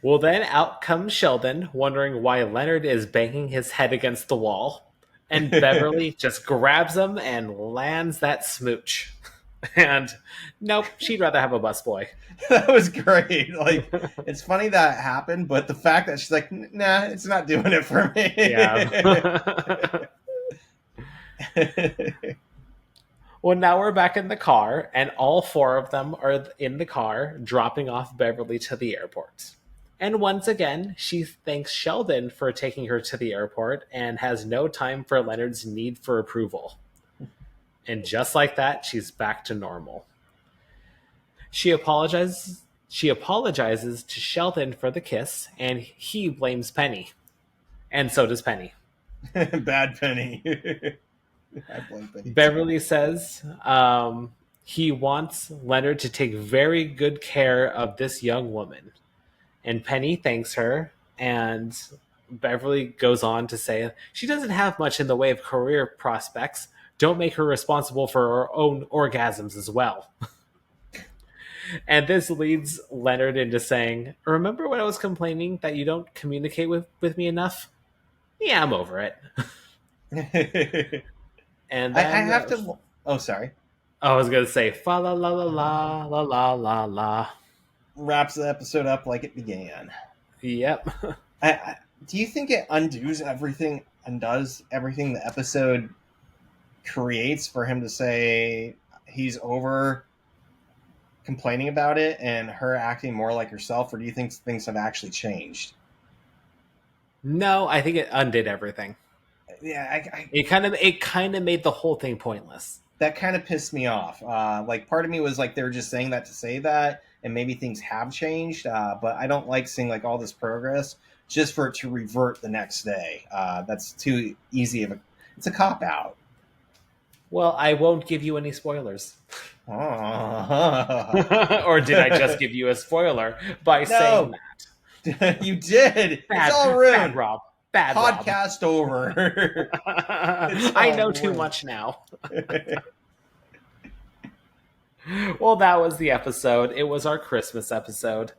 Well, then out comes Sheldon, wondering why Leonard is banging his head against the wall. And Beverly just grabs him and lands that smooch. And nope, she'd rather have a busboy. That was great. Like, it's funny that happened, but the fact that she's like, nah, it's not doing it for me. Yeah. Well, now we're back in the car, and all four of them are in the car, dropping off Beverly to the airport. And once again, she thanks Sheldon for taking her to the airport and has no time for Leonard's need for approval. And just like that, she's back to normal. She apologizes to Sheldon for the kiss, and he blames Penny. And so does Penny. Bad Penny. I blame Penny. Beverly says he wants Leonard to take very good care of this young woman. And Penny thanks her, and Beverly goes on to say she doesn't have much in the way of career prospects. Don't make her responsible for her own orgasms as well. And this leads Leonard into saying, remember when I was complaining that you don't communicate with me enough? Yeah, I'm over it. And then, I have to... Oh, sorry. I was going to say, fa la la la la la la la la. Wraps the episode up like it began. Yep. Do you think it undoes everything the episode creates for him to say he's over complaining about it and her acting more like herself, or do you think things have actually changed? No, I think it undid everything. Yeah, it kind of made the whole thing pointless. That kind of pissed me off. Like, part of me was like, they were just saying that to say that, and maybe things have changed. But I don't like seeing like all this progress just for it to revert the next day. That's too easy it's a cop out. Well, I won't give you any spoilers. Oh. Or did I just give you a spoiler by saying that? You did. It's all ruined. Bad Rob. Bad Podcast Rob. Over. I know too much now. Well, that was the episode. It was our Christmas episode.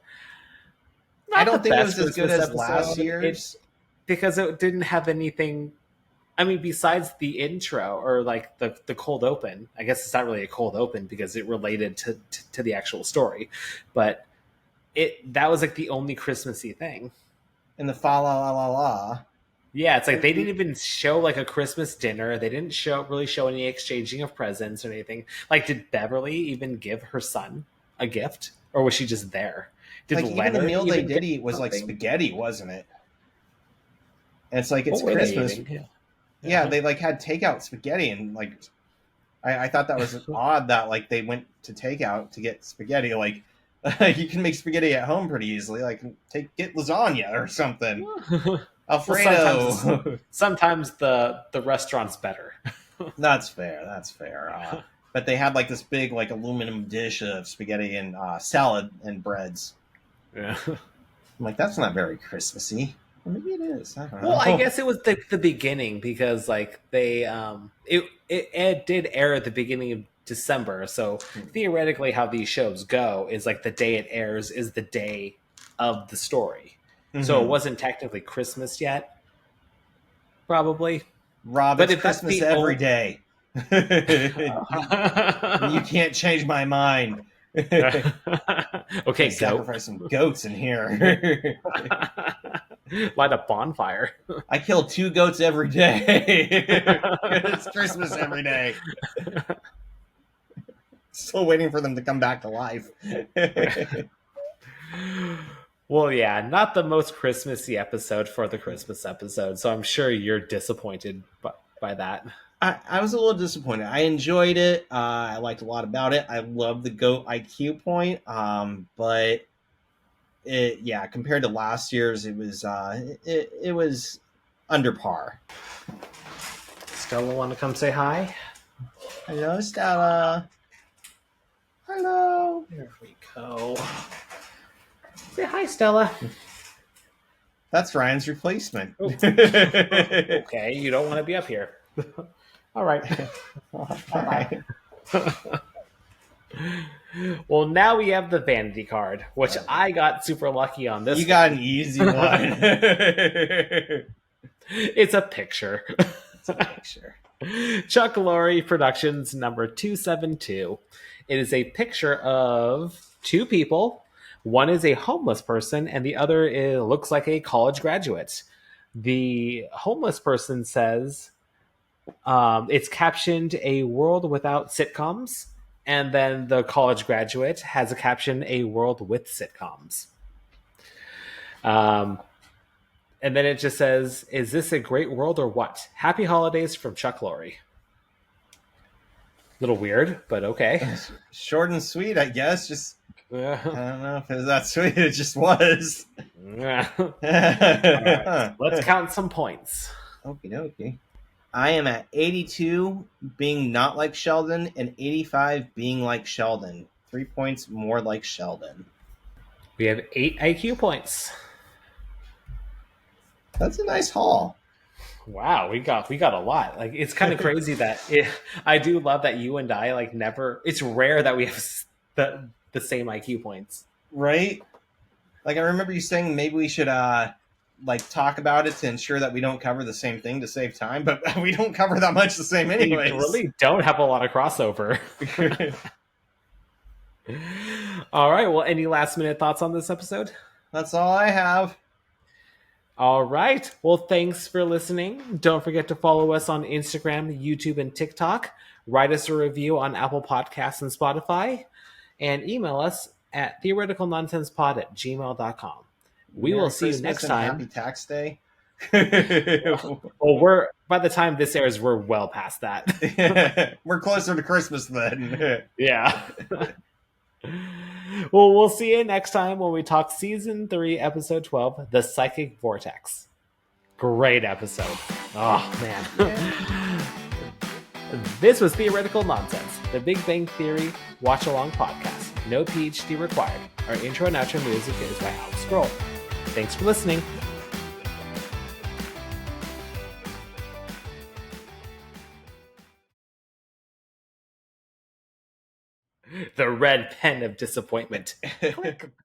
I don't think it was as good as last year's. Because it didn't have anything... I mean, besides the intro or like the cold open, I guess it's not really a cold open because it related to the actual story, but that was like the only Christmassy thing. And the fa la la la la. Yeah, it's like they didn't even show like a Christmas dinner. They didn't really show any exchanging of presents or anything. Like, did Beverly even give her son a gift, or was she just there? Did like, even the meal they did eat was like spaghetti, wasn't it? And it's like, it's Christmas. Yeah, they like had takeout spaghetti, and like I thought that was odd that like they went to takeout to get spaghetti. Like, you can make spaghetti at home pretty easily. Like, get lasagna or something. Alfredo. Well, sometimes the restaurant's better. That's fair. But they had like this big like aluminum dish of spaghetti and salad and breads. Yeah, I'm like, that's not very Christmassy. Maybe it is. I don't know. Well, I guess it was the beginning because like they it did air at the beginning of December, so theoretically how these shows go is like the day it airs is the day of the story. Mm-hmm. So it wasn't technically Christmas yet. Probably. Rob, but it's Christmas every day. You can't change my mind. Okay, sacrifice some goats in here. Light a bonfire. I kill 2 goats every day. It's Christmas every day. Still waiting for them to come back to life. Well, yeah, not the most Christmassy episode for the Christmas episode, so I'm sure you're disappointed by that. I was a little disappointed. I enjoyed it. I liked a lot about it. I love the GOAT IQ point, but compared to last year's, it was under par. Stella, want to come say hi? Hello, Stella. Hello. There we go. Say hi, Stella. That's Ryan's replacement. Oh. Okay, you don't want to be up here. All right. Bye-bye. Well, now we have the vanity card, which I got super lucky on this. You got an easy one. It's a picture. It's a picture. Chuck Lorre Productions number 272. It is a picture of 2 people. One is a homeless person, and the other looks like a college graduate. The homeless person says, It's captioned "A World Without Sitcoms," and then the college graduate has a caption "A World with Sitcoms." Um, and then it just says, "Is this a great world or what? Happy holidays from Chuck Lorre." Little weird, but okay. Short and sweet, I guess. Just I Yeah. don't know if it was that sweet. It just was. All right, let's count some points. Okie dokie. I am at 82 being not like Sheldon and 85 being like Sheldon. 3 points more like Sheldon. We have 8 IQ points. That's a nice haul. Wow, we got a lot. Like it's kind of crazy that I do love that you and I like never. It's rare that we have the same IQ points. Right? Like I remember you saying maybe we should like talk about it to ensure that we don't cover the same thing to save time, but we don't cover that much the same We anyways. really don't have a lot of crossover. All right. Well, any last minute thoughts on this episode? That's all I have. All right. Well, thanks for listening. Don't forget to follow us on Instagram, YouTube, and TikTok. Write us a review on Apple Podcasts and Spotify. And email us at theoreticalnonsensepod@gmail.com. We Merry will see Christmas you next and time. Happy Tax Day. Well, we're by the time this airs, we're well past that. We're closer to Christmas then. Yeah. Well, we'll see you next time when we talk season 3, episode 12, The Psychic Vortex. Great episode. Oh, man. This was Theoretical Nonsense, the Big Bang Theory watch along podcast. No PhD required. Our intro and outro music is by Alex Scroll. Thanks for listening. The red pen of disappointment. Click.